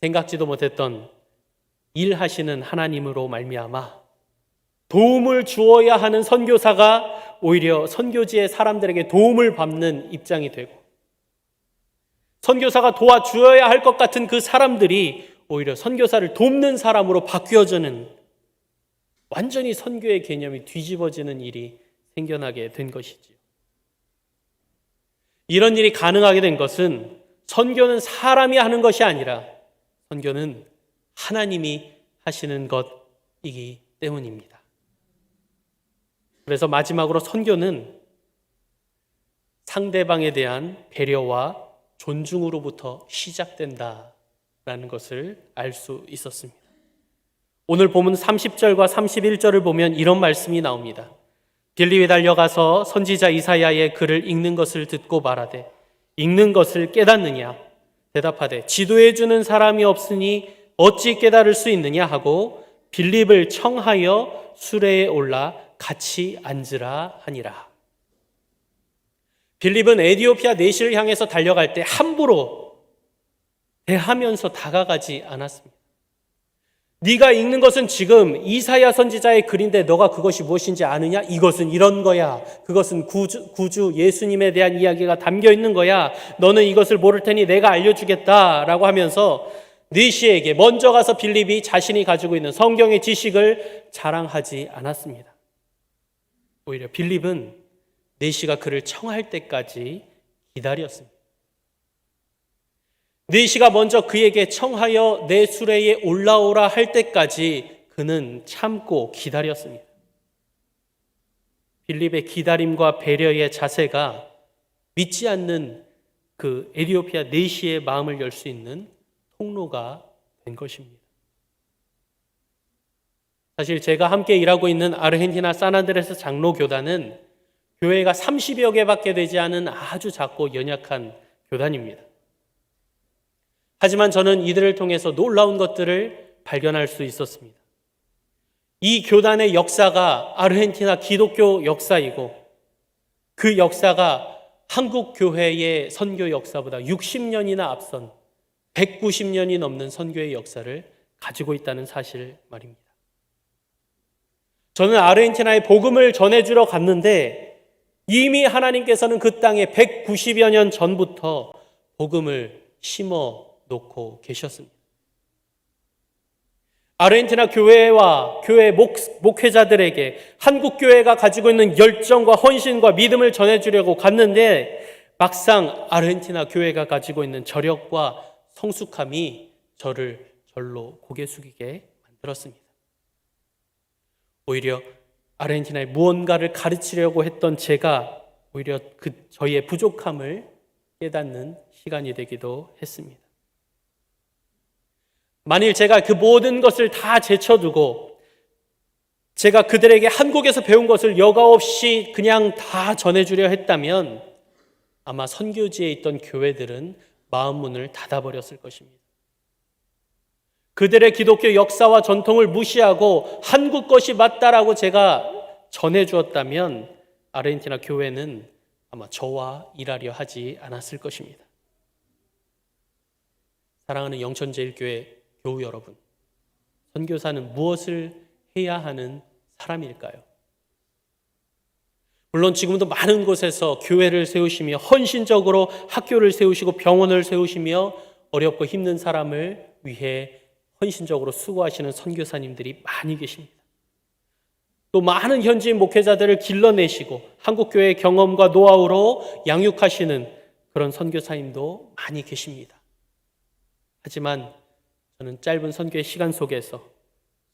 생각지도 못했던 일하시는 하나님으로 말미암아 도움을 주어야 하는 선교사가 오히려 선교지의 사람들에게 도움을 받는 입장이 되고 선교사가 도와주어야 할 것 같은 그 사람들이 오히려 선교사를 돕는 사람으로 바뀌어지는 완전히 선교의 개념이 뒤집어지는 일이 생겨나게 된 것이지요. 이런 일이 가능하게 된 것은 선교는 사람이 하는 것이 아니라 선교는 하나님이 하시는 것이기 때문입니다. 그래서 마지막으로 선교는 상대방에 대한 배려와 존중으로부터 시작된다라는 것을 알 수 있었습니다. 오늘 본문 30절과 31절을 보면 이런 말씀이 나옵니다. 빌립이 달려가서 선지자 이사야의 글을 읽는 것을 듣고 말하되 읽는 것을 깨닫느냐? 대답하되 지도해 주는 사람이 없으니 어찌 깨달을 수 있느냐 하고 빌립을 청하여 수레에 올라 같이 앉으라 하니라. 빌립은 에티오피아 내시를 향해서 달려갈 때 함부로 대하면서 다가가지 않았습니다. 네가 읽는 것은 지금 이사야 선지자의 글인데 너가 그것이 무엇인지 아느냐? 이것은 이런 거야. 그것은 구주 예수님에 대한 이야기가 담겨 있는 거야. 너는 이것을 모를 테니 내가 알려주겠다라고 하면서 내시에게 먼저 가서 빌립이 자신이 가지고 있는 성경의 지식을 자랑하지 않았습니다. 오히려 빌립은 내시가 그를 청할 때까지 기다렸습니다. 내시가 먼저 그에게 청하여 내 수레에 올라오라 할 때까지 그는 참고 기다렸습니다. 빌립의 기다림과 배려의 자세가 믿지 않는 그 에티오피아 내시의 마음을 열 수 있는 통로가 된 것입니다. 사실 제가 함께 일하고 있는 아르헨티나 산안드레스 장로교단은 교회가 30여 개밖에 되지 않은 아주 작고 연약한 교단입니다. 하지만 저는 이들을 통해서 놀라운 것들을 발견할 수 있었습니다. 이 교단의 역사가 아르헨티나 기독교 역사이고 그 역사가 한국 교회의 선교 역사보다 60년이나 앞선 190년이 넘는 선교의 역사를 가지고 있다는 사실 말입니다. 저는 아르헨티나에 복음을 전해주러 갔는데 이미 하나님께서는 그 땅에 190여 년 전부터 복음을 심어 놓고 계셨습니다. 아르헨티나 교회와 교회 목회자들에게 한국 교회가 가지고 있는 열정과 헌신과 믿음을 전해주려고 갔는데 막상 아르헨티나 교회가 가지고 있는 저력과 성숙함이 저를 절로 고개 숙이게 만들었습니다. 오히려 아르헨티나에 무언가를 가르치려고 했던 제가 오히려 저희의 부족함을 깨닫는 시간이 되기도 했습니다. 만일 제가 그 모든 것을 다 제쳐두고 제가 그들에게 한국에서 배운 것을 여과 없이 그냥 다 전해주려 했다면 아마 선교지에 있던 교회들은 마음 문을 닫아버렸을 것입니다. 그들의 기독교 역사와 전통을 무시하고 한국 것이 맞다라고 제가 전해주었다면 아르헨티나 교회는 아마 저와 일하려 하지 않았을 것입니다. 사랑하는 영천제일교회 교우 여러분, 선교사는 무엇을 해야 하는 사람일까요? 물론 지금도 많은 곳에서 교회를 세우시며 헌신적으로 학교를 세우시고 병원을 세우시며 어렵고 힘든 사람을 위해 헌신적으로 수고하시는 선교사님들이 많이 계십니다. 또 많은 현지인 목회자들을 길러내시고 한국교회의 경험과 노하우로 양육하시는 그런 선교사님도 많이 계십니다. 하지만 저는 짧은 선교의 시간 속에서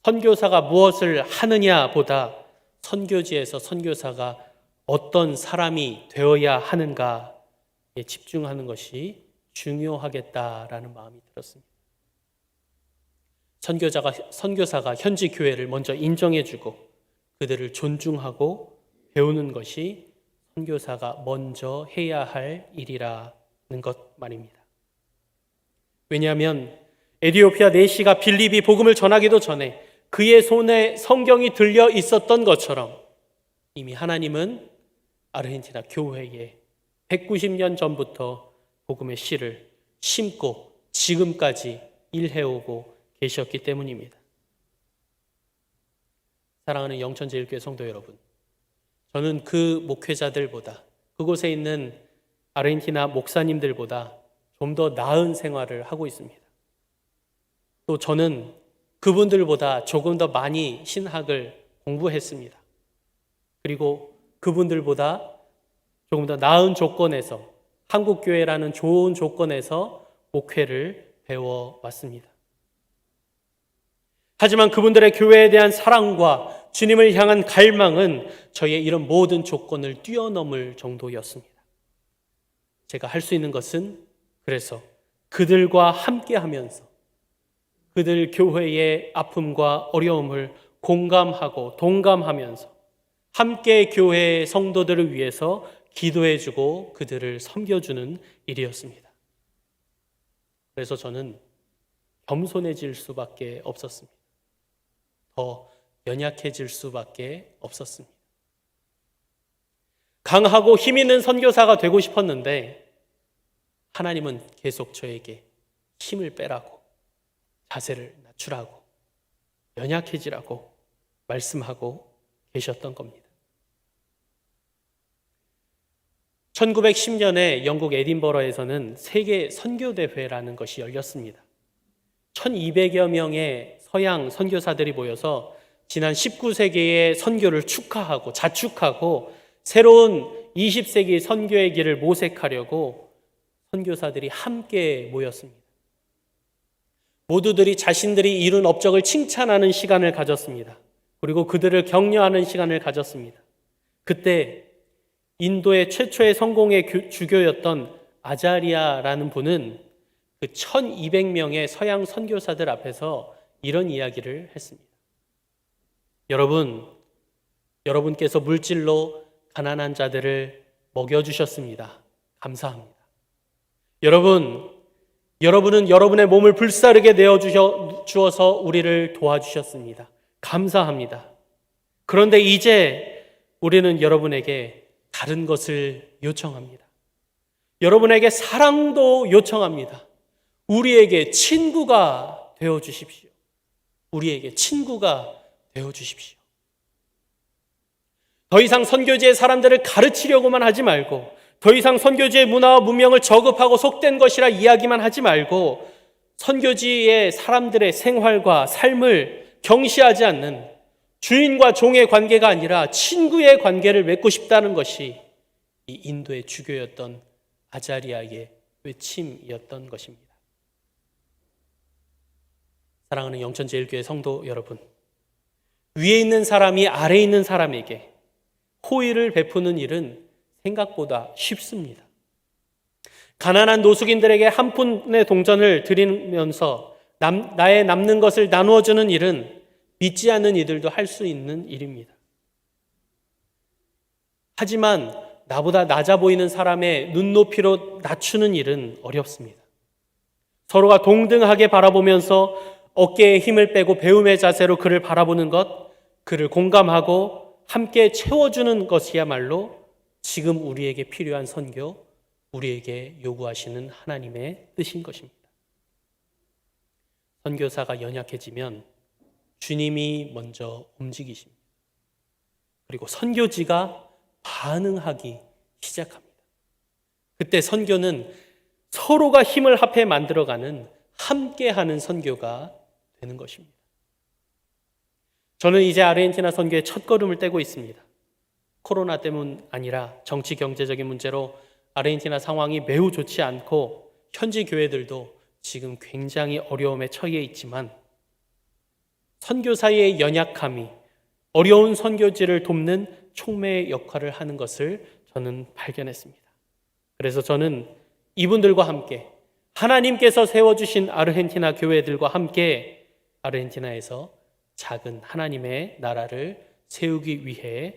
선교사가 무엇을 하느냐 보다 선교지에서 선교사가 어떤 사람이 되어야 하는가에 집중하는 것이 중요하겠다라는 마음이 들었습니다. 선교사가 현지 교회를 먼저 인정해주고 그들을 존중하고 배우는 것이 선교사가 먼저 해야 할 일이라는 것 말입니다. 왜냐하면 에티오피아 내시가 빌립이 복음을 전하기도 전에 그의 손에 성경이 들려 있었던 것처럼 이미 하나님은 아르헨티나 교회에 190년 전부터 복음의 씨를 심고 지금까지 일해오고 계셨기 때문입니다. 사랑하는 영천제일교회 성도 여러분, 저는 그 목회자들보다 그곳에 있는 아르헨티나 목사님들보다 좀 더 나은 생활을 하고 있습니다. 또 저는 그분들보다 조금 더 많이 신학을 공부했습니다. 그리고 그분들보다 조금 더 나은 조건에서 한국교회라는 좋은 조건에서 목회를 배워왔습니다. 하지만 그분들의 교회에 대한 사랑과 주님을 향한 갈망은 저의 이런 모든 조건을 뛰어넘을 정도였습니다. 제가 할 수 있는 것은 그래서 그들과 함께하면서 그들 교회의 아픔과 어려움을 공감하고 동감하면서 함께 교회의 성도들을 위해서 기도해주고 그들을 섬겨주는 일이었습니다. 그래서 저는 겸손해질 수밖에 없었습니다. 더 연약해질 수밖에 없었습니다. 강하고 힘 있는 선교사가 되고 싶었는데 하나님은 계속 저에게 힘을 빼라고, 자세를 낮추라고, 연약해지라고 말씀하고 계셨던 겁니다. 1910년에 영국 에딘버러에서는 세계 선교대회라는 것이 열렸습니다. 1200여 명의 서양 선교사들이 모여서 지난 19세기의 선교를 축하하고 자축하고 새로운 20세기 선교의 길을 모색하려고 선교사들이 함께 모였습니다. 모두들이 자신들이 이룬 업적을 칭찬하는 시간을 가졌습니다. 그리고 그들을 격려하는 시간을 가졌습니다. 그때 인도의 최초의 성공의 주교였던 아자리아라는 분은 그 1200명의 서양 선교사들 앞에서 이런 이야기를 했습니다. 여러분께서 물질로 가난한 자들을 먹여주셨습니다. 감사합니다. 여러분은 여러분의 몸을 불사르게 내어주어서 우리를 도와주셨습니다. 감사합니다. 그런데 이제 우리는 여러분에게 다른 것을 요청합니다. 여러분에게 사랑도 요청합니다. 우리에게 친구가 되어주십시오. 우리에게 친구가 되어주십시오. 더 이상 선교지의 사람들을 가르치려고만 하지 말고 더 이상 선교지의 문화와 문명을 저급하고 속된 것이라 이야기만 하지 말고 선교지의 사람들의 생활과 삶을 경시하지 않는 주인과 종의 관계가 아니라 친구의 관계를 맺고 싶다는 것이 이 인도의 주교였던 아자리아의 외침이었던 것입니다. 사랑하는 영천제일교회 성도 여러분, 위에 있는 사람이 아래에 있는 사람에게 호의를 베푸는 일은 생각보다 쉽습니다. 가난한 노숙인들에게 한 푼의 동전을 드리면서 나의 남는 것을 나누어주는 일은 믿지 않는 이들도 할 수 있는 일입니다. 하지만 나보다 낮아 보이는 사람의 눈높이로 낮추는 일은 어렵습니다. 서로가 동등하게 바라보면서 어깨에 힘을 빼고 배움의 자세로 그를 바라보는 것, 그를 공감하고 함께 채워주는 것이야말로 지금 우리에게 필요한 선교, 우리에게 요구하시는 하나님의 뜻인 것입니다. 선교사가 연약해지면 주님이 먼저 움직이십니다. 그리고 선교지가 반응하기 시작합니다. 그때 선교는 서로가 힘을 합해 만들어가는 함께하는 선교가 되는 것입니다. 저는 이제 아르헨티나 선교의 첫 걸음을 떼고 있습니다. 코로나 때문 아니라 정치 경제적인 문제로 아르헨티나 상황이 매우 좋지 않고 현지 교회들도 지금 굉장히 어려움에 처해 있지만 선교사의 연약함이 어려운 선교지를 돕는 촉매의 역할을 하는 것을 저는 발견했습니다. 그래서 저는 이분들과 함께 하나님께서 세워주신 아르헨티나 교회들과 함께 아르헨티나에서 작은 하나님의 나라를 세우기 위해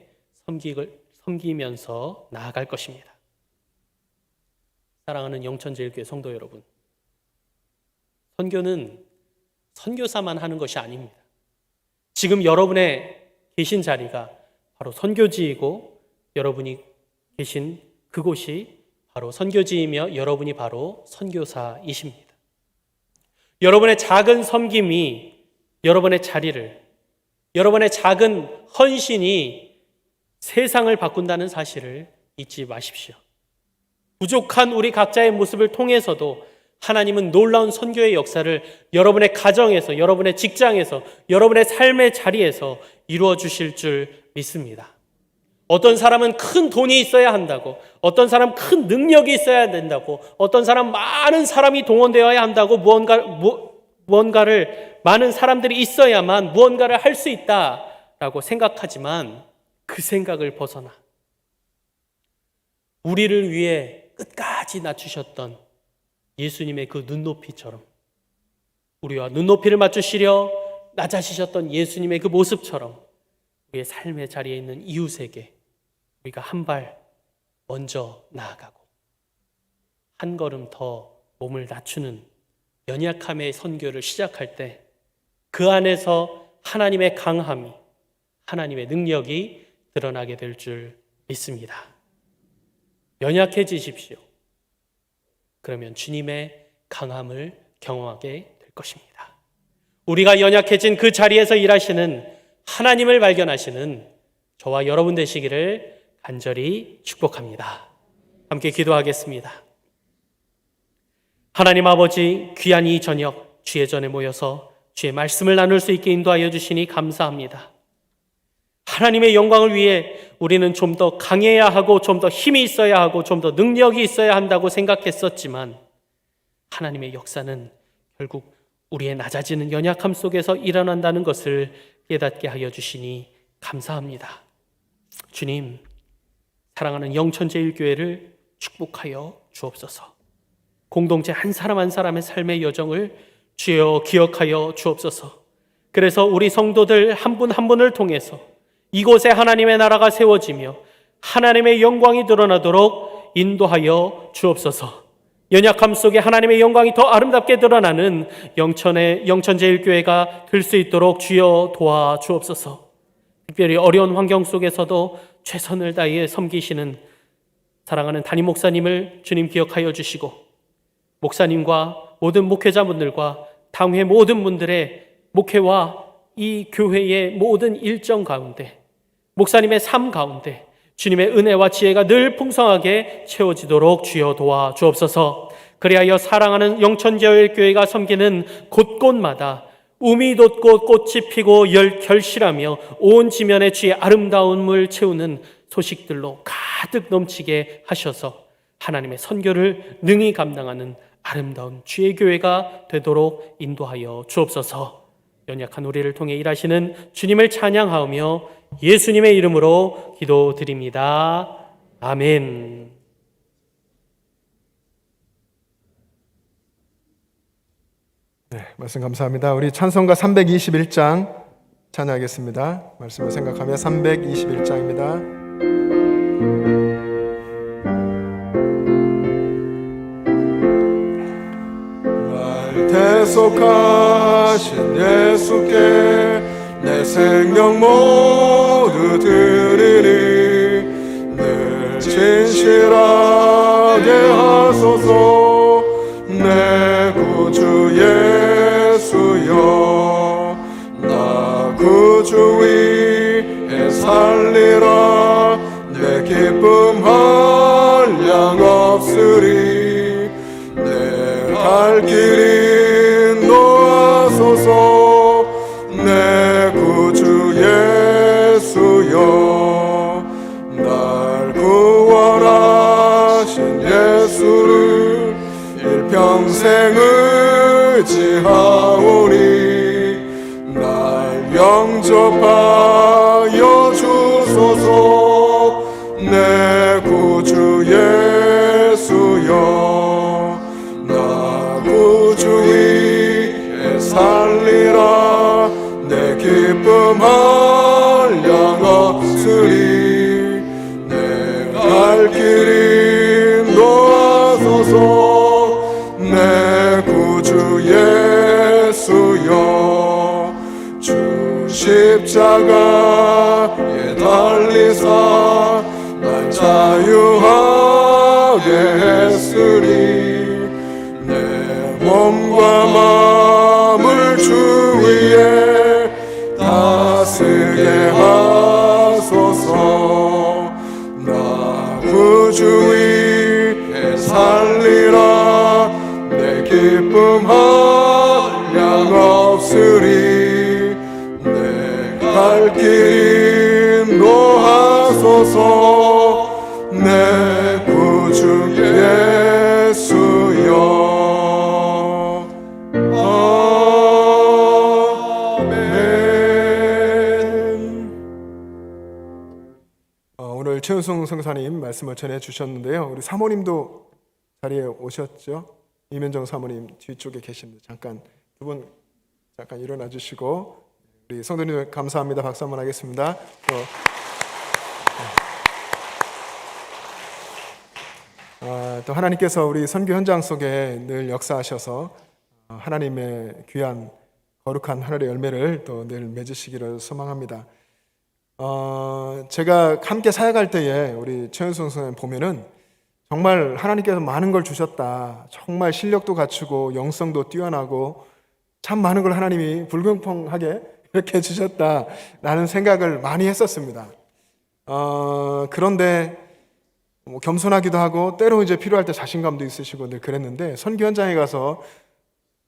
섬기면서 나아갈 것입니다. 사랑하는 영천제일교회 성도 여러분, 선교는 선교사만 하는 것이 아닙니다. 지금 여러분의 계신 자리가 바로 선교지이고 여러분이 계신 그곳이 바로 선교지이며 여러분이 바로 선교사이십니다. 여러분의 작은 섬김이 여러분의 자리를, 여러분의 작은 헌신이 세상을 바꾼다는 사실을 잊지 마십시오. 부족한 우리 각자의 모습을 통해서도 하나님은 놀라운 선교의 역사를 여러분의 가정에서, 여러분의 직장에서, 여러분의 삶의 자리에서 이루어 주실 줄 믿습니다. 어떤 사람은 큰 돈이 있어야 한다고, 어떤 사람 큰 능력이 있어야 된다고, 어떤 사람 많은 사람이 동원되어야 한다고, 무언가를 많은 사람들이 있어야만 무언가를 할 수 있다라고 생각하지만 그 생각을 벗어나 우리를 위해 끝까지 낮추셨던 예수님의 그 눈높이처럼, 우리와 눈높이를 맞추시려 낮아지셨던 예수님의 그 모습처럼 우리의 삶의 자리에 있는 이웃에게 우리가 한 발 먼저 나아가고 한 걸음 더 몸을 낮추는 연약함의 선교를 시작할 때 그 안에서 하나님의 강함이, 하나님의 능력이 드러나게 될 줄 믿습니다. 연약해지십시오. 그러면 주님의 강함을 경험하게 될 것입니다. 우리가 연약해진 그 자리에서 일하시는 하나님을 발견하시는 저와 여러분 되시기를 간절히 축복합니다. 함께 기도하겠습니다. 하나님 아버지, 귀한 이 저녁 주의 전에 모여서 주의 말씀을 나눌 수 있게 인도하여 주시니 감사합니다. 하나님의 영광을 위해 우리는 좀 더 강해야 하고 좀 더 힘이 있어야 하고 좀 더 능력이 있어야 한다고 생각했었지만 하나님의 역사는 결국 우리의 낮아지는 연약함 속에서 일어난다는 것을 깨닫게 하여 주시니 감사합니다. 주님, 사랑하는 영천제일교회를 축복하여 주옵소서. 공동체 한 사람 한 사람의 삶의 여정을 주여 기억하여 주옵소서. 그래서 우리 성도들 한 분 한 분을 통해서 이곳에 하나님의 나라가 세워지며 하나님의 영광이 드러나도록 인도하여 주옵소서. 연약함 속에 하나님의 영광이 더 아름답게 드러나는 영천제일교회가 될 수 있도록 주여 도와 주옵소서. 특별히 어려운 환경 속에서도 최선을 다해 섬기시는 사랑하는 담임 목사님을 주님 기억하여 주시고 목사님과 모든 목회자분들과 당회 모든 분들의 목회와 이 교회의 모든 일정 가운데 목사님의 삶 가운데 주님의 은혜와 지혜가 늘 풍성하게 채워지도록 주여 도와 주옵소서. 그리하여 사랑하는 영천제일교회가 섬기는 곳곳마다 우미 돋고 꽃이 피고 결실하며 온 지면에 주의 아름다움을 채우는 소식들로 가득 넘치게 하셔서 하나님의 선교를 능히 감당하는 아름다운 주의 교회가 되도록 인도하여 주옵소서. 연약한 우리를 통해 일하시는 주님을 찬양하며 예수님의 이름으로 기도드립니다. 아멘. 네, 말씀 감사합니다. 우리 찬송가 321장 찬양하겠습니다. 말씀을 생각하며 321장입니다. 대속하신 예수께 내 생명 모두 드리니 늘 진실하게 하소서. 내 구주 예수여 나 구주 위에 살리라. 내 기쁨 한량 없으리. 내 갈 길 인도하소서. 내 구주 예수여 날 구원하신 예수를 일평생 의지하오니 날 영접하여 주소서. 내 구주 예수여 나 구주 위에 살리라. 내 기쁨 한량 없으리. 내 갈 길 인도하소서. 내 구주 예수여 주 십자가에 달리사 날 자유하게 했으리. 내 몸과 마음을 주 위에 다스게 하소서. 나 구주 위에 살리라. 내 기쁨 한량 없으리. 내 갈 길 인도하소서. 내 구주 예수여 아멘. 오늘 최은성 선교사님 말씀을 전해 주셨는데요. 우리 사모님도 자리에 오셨죠? 이면정 사모님 뒤쪽에 계십니다. 잠깐 두 분 잠깐 일어나 주시고 우리 성도님들 감사합니다. 박수 한번 하겠습니다. 또 하나님께서 우리 선교 현장 속에 늘 역사하셔서 하나님의 귀한 거룩한 하늘의 열매를 또 늘 맺으시기를 소망합니다. 제가 함께 사역할 때에 우리 최은성 선생님 보면은 정말 하나님께서 많은 걸 주셨다. 정말 실력도 갖추고 영성도 뛰어나고 참 많은 걸 하나님이 불공평하게 이렇게 주셨다라는 생각을 많이 했었습니다. 그런데 겸손하기도 하고 때로 이제 필요할 때 자신감도 있으시고 늘 그랬는데 선교 현장에 가서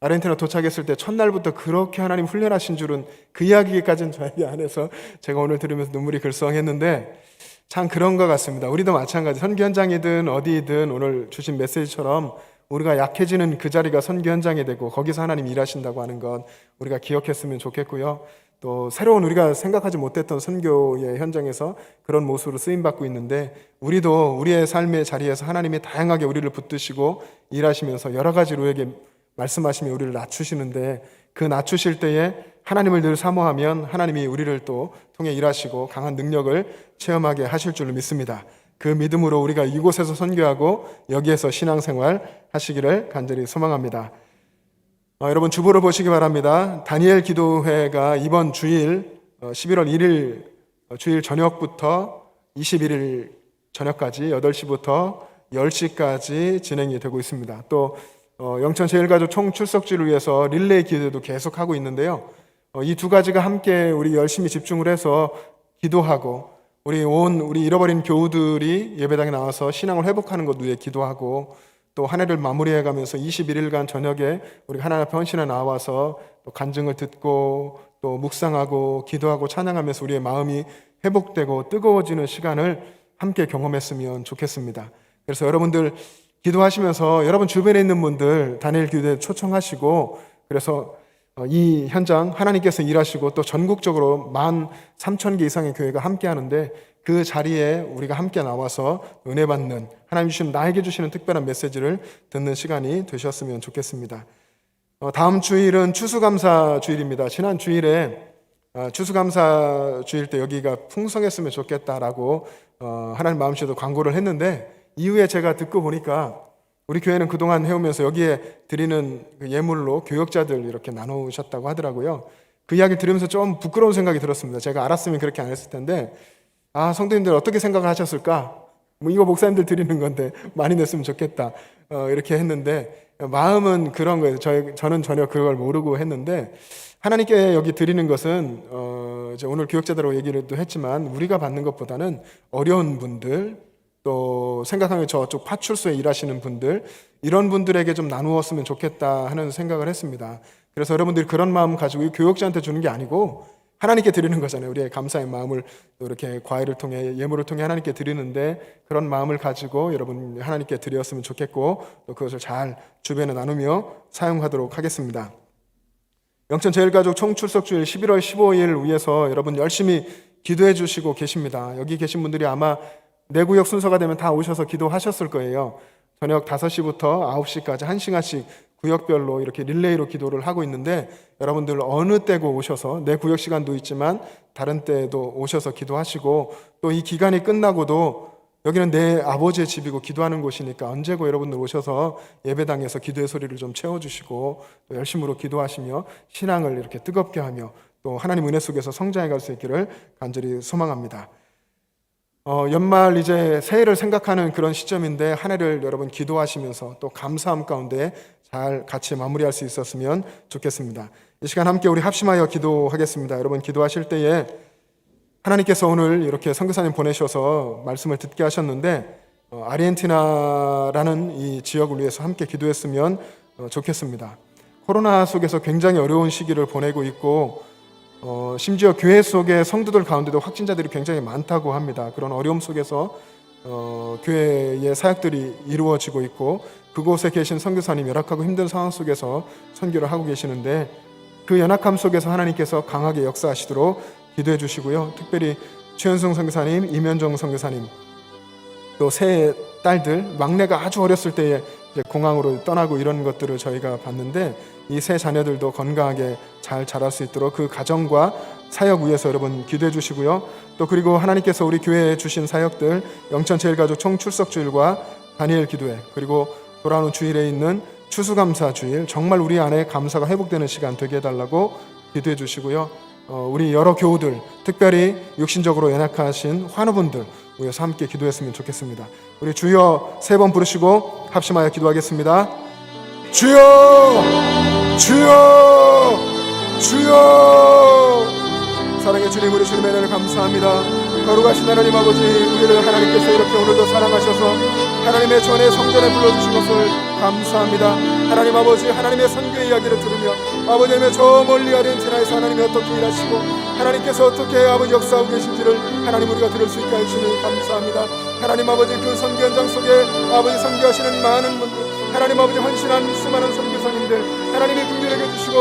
아르헨티나 도착했을 때 첫날부터 그렇게 하나님 훈련하신 줄은 그 이야기까지는 저에게 안 해서 제가 오늘 들으면서 눈물이 글썽했는데 참 그런 것 같습니다. 우리도 마찬가지 선교 현장이든 어디든 오늘 주신 메시지처럼 우리가 약해지는 그 자리가 선교 현장이 되고 거기서 하나님 일하신다고 하는 것 우리가 기억했으면 좋겠고요. 또 새로운 우리가 생각하지 못했던 선교의 현장에서 그런 모습으로 쓰임받고 있는데 우리도 우리의 삶의 자리에서 하나님이 다양하게 우리를 붙드시고 일하시면서 여러 가지로 우리에게 말씀하시며 우리를 낮추시는데 그 낮추실 때에 하나님을 늘 사모하면 하나님이 우리를 또 통해 일하시고 강한 능력을 체험하게 하실 줄로 믿습니다. 그 믿음으로 우리가 이곳에서 선교하고 여기에서 신앙생활 하시기를 간절히 소망합니다. 여러분 주보를 보시기 바랍니다. 다니엘 기도회가 이번 주일 11월 1일 주일 저녁부터 21일 저녁까지 8시부터 10시까지 진행이 되고 있습니다. 또 영천제일가족 총출석지를 위해서 릴레이 기도도 계속하고 있는데요. 이 두 가지가 함께 우리 열심히 집중을 해서 기도하고 우리 잃어버린 교우들이 예배당에 나와서 신앙을 회복하는 것 위해 기도하고, 또 한 해를 마무리해 가면서 21일간 저녁에 우리 하나님 앞에 헌신에 나와서 또 간증을 듣고 또 묵상하고 기도하고 찬양하면서 우리의 마음이 회복되고 뜨거워지는 시간을 함께 경험했으면 좋겠습니다. 그래서 여러분들 기도하시면서 여러분 주변에 있는 분들 다니엘 기도에 초청하시고, 그래서 이 현장 하나님께서 일하시고 또 전국적으로 13,000개 이상의 교회가 함께 하는데, 그 자리에 우리가 함께 나와서 은혜 받는, 하나님 주시는, 나에게 주시는 특별한 메시지를 듣는 시간이 되셨으면 좋겠습니다. 다음 주일은 추수감사 주일입니다. 지난 주일에 추수감사 주일 때 여기가 풍성했으면 좋겠다라고 하나님 마음씨도 광고를 했는데, 이후에 제가 듣고 보니까 우리 교회는 그동안 해오면서 여기에 드리는 그 예물로 교역자들 이렇게 나누셨다고 하더라고요. 그 이야기 들으면서 좀 부끄러운 생각이 들었습니다. 제가 알았으면 그렇게 안 했을 텐데, 성도님들 어떻게 생각을 하셨을까? 이거 목사님들 드리는 건데 많이 냈으면 좋겠다, 이렇게 했는데, 마음은 그런 거예요. 저는 전혀 그걸 모르고 했는데, 하나님께 여기 드리는 것은 이제 오늘 교역자들하고 얘기를 또 했지만, 우리가 받는 것보다는 어려운 분들, 또 생각하면 저쪽 파출소에 일하시는 분들, 이런 분들에게 좀 나누었으면 좋겠다 하는 생각을 했습니다. 그래서 여러분들이 그런 마음 가지고 교역자한테 주는 게 아니고 하나님께 드리는 거잖아요. 우리의 감사의 마음을 이렇게 과일을 통해, 예물을 통해 하나님께 드리는데, 그런 마음을 가지고 여러분 하나님께 드렸으면 좋겠고, 또 그것을 잘 주변에 나누며 사용하도록 하겠습니다. 영천제일가족 총출석주일 11월 15일 위해서 여러분 열심히 기도해 주시고 계십니다. 여기 계신 분들이 아마 내 구역 순서가 되면 다 오셔서 기도하셨을 거예요. 저녁 5시부터 9시까지 1시간씩 구역별로 이렇게 릴레이로 기도를 하고 있는데, 여러분들 어느 때고 오셔서, 내 구역 시간도 있지만 다른 때도 오셔서 기도하시고, 또 이 기간이 끝나고도 여기는 내 아버지의 집이고 기도하는 곳이니까 언제고 여러분들 오셔서 예배당에서 기도의 소리를 좀 채워주시고, 또 열심으로 기도하시며 신앙을 이렇게 뜨겁게 하며 또 하나님 은혜 속에서 성장해 갈 수 있기를 간절히 소망합니다. 연말 이제 새해를 생각하는 그런 시점인데, 한 해를 여러분 기도하시면서 또 감사함 가운데 잘 같이 마무리할 수 있었으면 좋겠습니다. 이 시간 함께 우리 합심하여 기도하겠습니다. 여러분 기도하실 때에 하나님께서 오늘 이렇게 선교사님 보내셔서 말씀을 듣게 하셨는데, 아르헨티나라는 이 지역을 위해서 함께 기도했으면 좋겠습니다. 코로나 속에서 굉장히 어려운 시기를 보내고 있고, 심지어 교회 속의 성도들 가운데도 확진자들이 굉장히 많다고 합니다. 그런 어려움 속에서 교회의 사역들이 이루어지고 있고, 그곳에 계신 선교사님 열악하고 힘든 상황 속에서 선교를 하고 계시는데, 그 연약함 속에서 하나님께서 강하게 역사하시도록 기도해 주시고요. 특별히 최현승 선교사님, 이면정 선교사님, 또 세 딸들, 막내가 아주 어렸을 때에 이제 공항으로 떠나고 이런 것들을 저희가 봤는데, 이 세 자녀들도 건강하게 잘 자랄 수 있도록 그 가정과 사역 위해서 여러분 기도해 주시고요. 또 그리고 하나님께서 우리 교회에 주신 사역들, 영천제일가족 총출석주일과 다니엘 기도회, 그리고 돌아오는 주일에 있는 추수감사 주일, 정말 우리 안에 감사가 회복되는 시간 되게 해달라고 기도해 주시고요. 우리 여러 교우들, 특별히 육신적으로 연약하신 환우분들 위해서 함께 기도했으면 좋겠습니다. 우리 주여 3번 부르시고 합심하여 기도하겠습니다. 주여, 주여, 주여. 사랑의 주님, 우리 주님의 은혜를 감사합니다. 거룩하신 하나님 아버지, 우리를 하나님께서 이렇게 오늘도 사랑하셔서 하나님의 전에 성전에 불러주신 것을 감사합니다. 하나님 아버지, 하나님의 선교의 이야기를 들으며 아버님의 저 멀리 아르헨티나에서 하나님이 어떻게 일하시고 하나님께서 어떻게 아버지 역사하고 계신지를 하나님 우리가 들을 수 있게 해주시니 감사합니다. 하나님 아버지, 그 선교 현장 속에 아버지 선교하시는 많은 분들, 하나님 아버지 헌신한 수많은 선교사님들, 하나님이 긍휼하게 주시고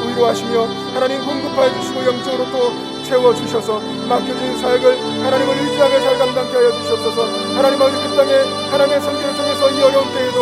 위로하시며 하나님 공급하여 주시고 영적으로 또 채워주셔서 맡겨진 사역을 하나님을 일하게 잘 감당케 하여 주시옵소서. 하나님 아버지, 그 땅에 하나님의 선교를 통해서 이 어려운 때에도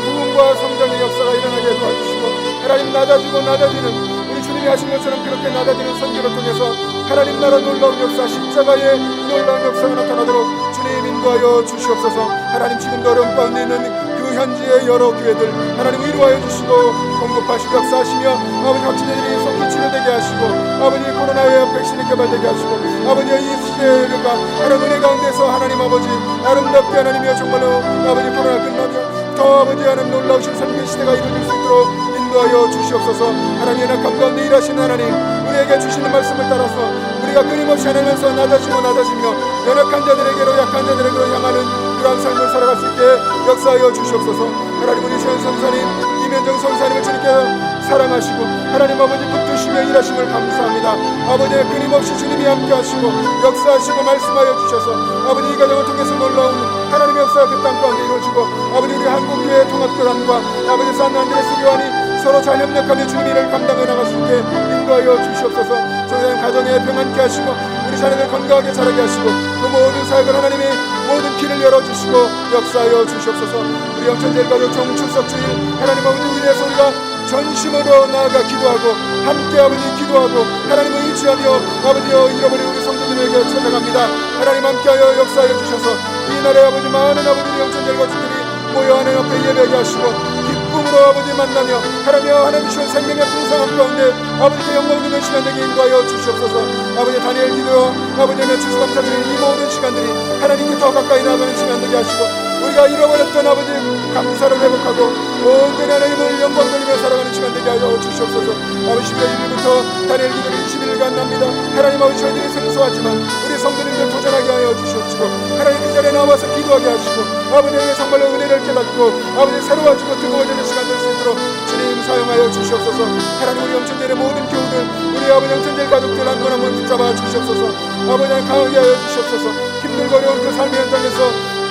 부흥과 성장의 역사가 일어나게 도와주시고, 하나님 낮아지고 낮아지는 우리 주님이 하신 것처럼 그렇게 낮아지는 선교를 통해서 하나님 나라 놀라운 역사, 십자가의 놀라운 역사가 나타나도록 주님 인도하여 주시옵소서. 하나님 지금도 어려운 가운데 있는 그 현지의 여러 교회들 하나님 위로하여 주시고 공급하시고 역사하시며 아버지 확진자들이 속히 치료되게 하시고, 아버지 코로나의 백신이 개발되게 하시고, 아버지 이 시대가 하나님 은혜 가운데서 하나님 아버지 아름답게 하나님이여 정말로 아버지 코로나 끝나며 더 아버지 하나님 놀라우신 선교 시대가 이루어질 수 있도록 인도하여 주시옵소서. 하나님 연약함 가운데 일하시는 하나님, 우리에게 주시는 말씀을 따라서 우리가 끊임없이 하나님께서 낮아지며 연약한 자들에게로 약한 자들에게로 향하는 그러한 삶을 살아갈 수 있게 역사하여 주시옵소서. 하나님 우리 시현 선사님, 이면정 선사님을 주님께서 사랑하시고 하나님 아버지 붙드시며 일하심을 감사합니다. 아버지 끊임없이 주님이 함께 하시고 역사하시고 말씀하여 주셔서 아버지 이 가정을 통해서 놀라운 하나님의 역사가 그 땅 가운데 이루어지고 아버지 우리 한국교회 통합교단과 아버지 산안드레스 교환이 서로 잘 협력하며 주님 일을 감당해 나갈 수 있게 인도하여 주시옵소서. 저희 가정에 평안케 하시고 우리 자녀들 건강하게 자라게 하시고 그 모든 사역을 하나님이 모든 길을 열어주시고 역사하여 주시옵소서. 우리 영천제일 가족 정출석주일 하나님 아버지 위해서 우리가 전심으로 나아가 기도하고 함께 아버지 기도하고 하나님을 의지하며 아버지여 잃어버린 우리 성도들에게 찾아갑니다. 하나님 함께하여 역사하여 주셔서 이 나라의 아버지 많은 아버지 영천제일 가족들이 모여 하나님 앞에 예배하게 하시고 기쁨으로 아버지 만나며 하나님 주신 생명의 풍성함 가운데 아버지께 영광 드리는 시간 되게 인도하여 주시옵소서. 아버지 다니엘 기도 아버지의 주수 감사드리는 이 모든 시간들이 하나님께 더 가까이 나아가는 시간 되게 하시고 우리가 잃어버렸던 아버지 감사를 회복하고 온전히 하나님을 영광 돌리며 살아가는 시간 되게 하여 주시옵소서. 아버지 12월 1일부터 다니엘 기도를 21일간 납니다. 하나님 아버지 저희들이 생소하지만 우리 성도님들 도전하게 하여 주시옵시고 하나님 이 자리에 나와서 기도하게 하시고 아버지의 정말로 은혜를 깨닫고 아버지 새로워지고 뜨거워지는 시간 될 수 있도록 주님 사용하여 주시옵소서. 하나님 우리 영천제일의 모든 교우들 우리 아버지 영천제일 가족들 한 분 한 분 붙잡아 주시옵소서. 아버지 강하게 하여 주시옵소서. 힘들고 어려운 그 삶의 현장에서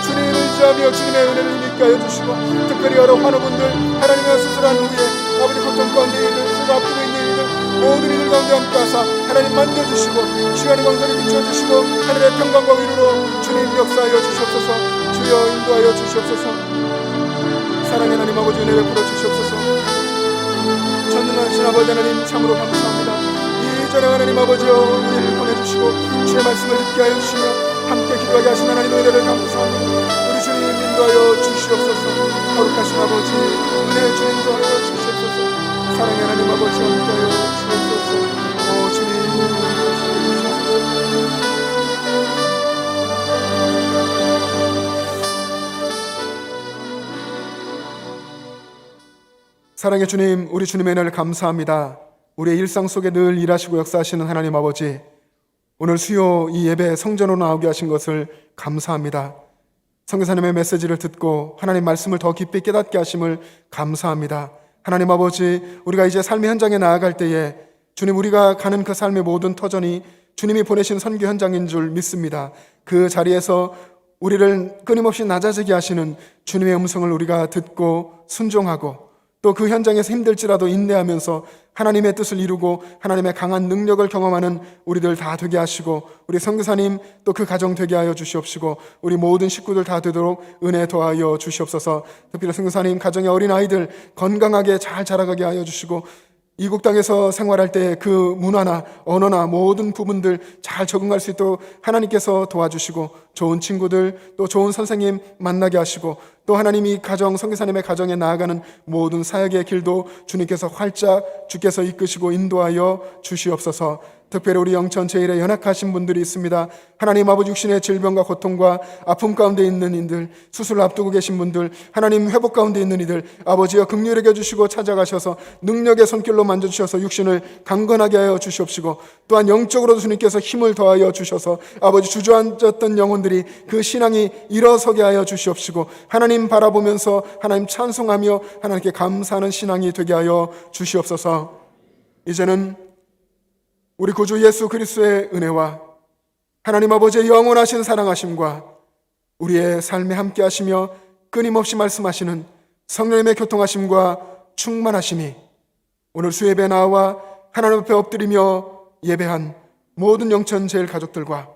주님을 의지하며 주님의 은혜를 믿게 하여 주시고 특별히 여러 환우분들 하나님의 수술한 후에 아버지 고통 가운데 있는 수술 앞두고 있는 이들 모든 이들 가운데 함께 하사 하나님 만져주시고 시간의 광선을 비춰주시고 하늘의 평강과 위로로 주님 역사하여 주시옵소서. 주여 인도하여 주시옵소서. 사랑의 하나님 아버지 은혜 베풀어 주시옵소서. 전능하신 아버지 하나님 참으로 감사합니다. 이전에 하나님 아버지여 우리를 보내주시고 주의 말씀을 듣게 하여 주시며 함께 기도하게 하신 하나님의 은혜를 감사합니다. 우리 주님 인도하여 주시옵소서. 거룩하신 아버지 은혜의 주님 인도하여 주시옵소서. 사랑의 하나님 아버지 함께하여 주시옵소서. 오 주님 인도하여 주시옵소서. 사랑의 주님, 우리 주님의 은혜를 감사합니다. 우리의 일상 속에 늘 일하시고 역사하시는 하나님 아버지, 오늘 수요 이 예배 성전으로 나오게 하신 것을 감사합니다. 선교사님의 메시지를 듣고 하나님 말씀을 더 깊이 깨닫게 하심을 감사합니다. 하나님 아버지, 우리가 이제 삶의 현장에 나아갈 때에 주님 우리가 가는 그 삶의 모든 터전이 주님이 보내신 선교 현장인 줄 믿습니다. 그 자리에서 우리를 끊임없이 낮아지게 하시는 주님의 음성을 우리가 듣고 순종하고 또 그 현장에서 힘들지라도 인내하면서 하나님의 뜻을 이루고 하나님의 강한 능력을 경험하는 우리들 다 되게 하시고 우리 선교사님 또 그 가정 되게 하여 주시옵시고 우리 모든 식구들 다 되도록 은혜 더하여 주시옵소서. 특별히 선교사님 가정의 어린아이들 건강하게 잘 자라가게 하여 주시고 이국 땅에서 생활할 때 그 문화나 언어나 모든 부분들 잘 적응할 수 있도록 하나님께서 도와주시고 좋은 친구들 또 좋은 선생님 만나게 하시고 또 하나님이 가정 선교사님의 가정에 나아가는 모든 사역의 길도 주님께서 활짝 주께서 이끄시고 인도하여 주시옵소서. 특별히 우리 영천 제일에 연약하신 분들이 있습니다. 하나님 아버지 육신의 질병과 고통과 아픔 가운데 있는 이들, 수술을 앞두고 계신 분들, 하나님 회복 가운데 있는 이들 아버지여 긍휼히 여겨주시고 찾아가셔서 능력의 손길로 만져주셔서 육신을 강건하게 하여 주시옵시고 또한 영적으로도 주님께서 힘을 더하여 주셔서 아버지 주저앉았던 영혼들이 그 신앙이 일어서게 하여 주시옵시고 하나님 바라보면서 하나님 찬송하며 하나님께 감사하는 신앙이 되게 하여 주시옵소서. 이제는 우리 구주 예수 그리스도의 은혜와 하나님 아버지의 영원하신 사랑하심과 우리의 삶에 함께 하시며 끊임없이 말씀하시는 성령님의 교통하심과 충만하심이 오늘 수예배 나와 하나님 앞에 엎드리며 예배한 모든 영천 제일 가족들과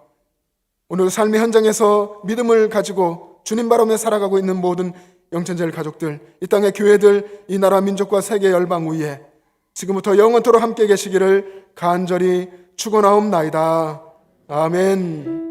오늘 삶의 현장에서 믿음을 가지고 주님 바라며 살아가고 있는 모든 영천 제일 가족들, 이 땅의 교회들, 이 나라 민족과 세계 열방 위에 지금부터 영원토록 함께 계시기를 간절히 축원하옵나이다. 아멘.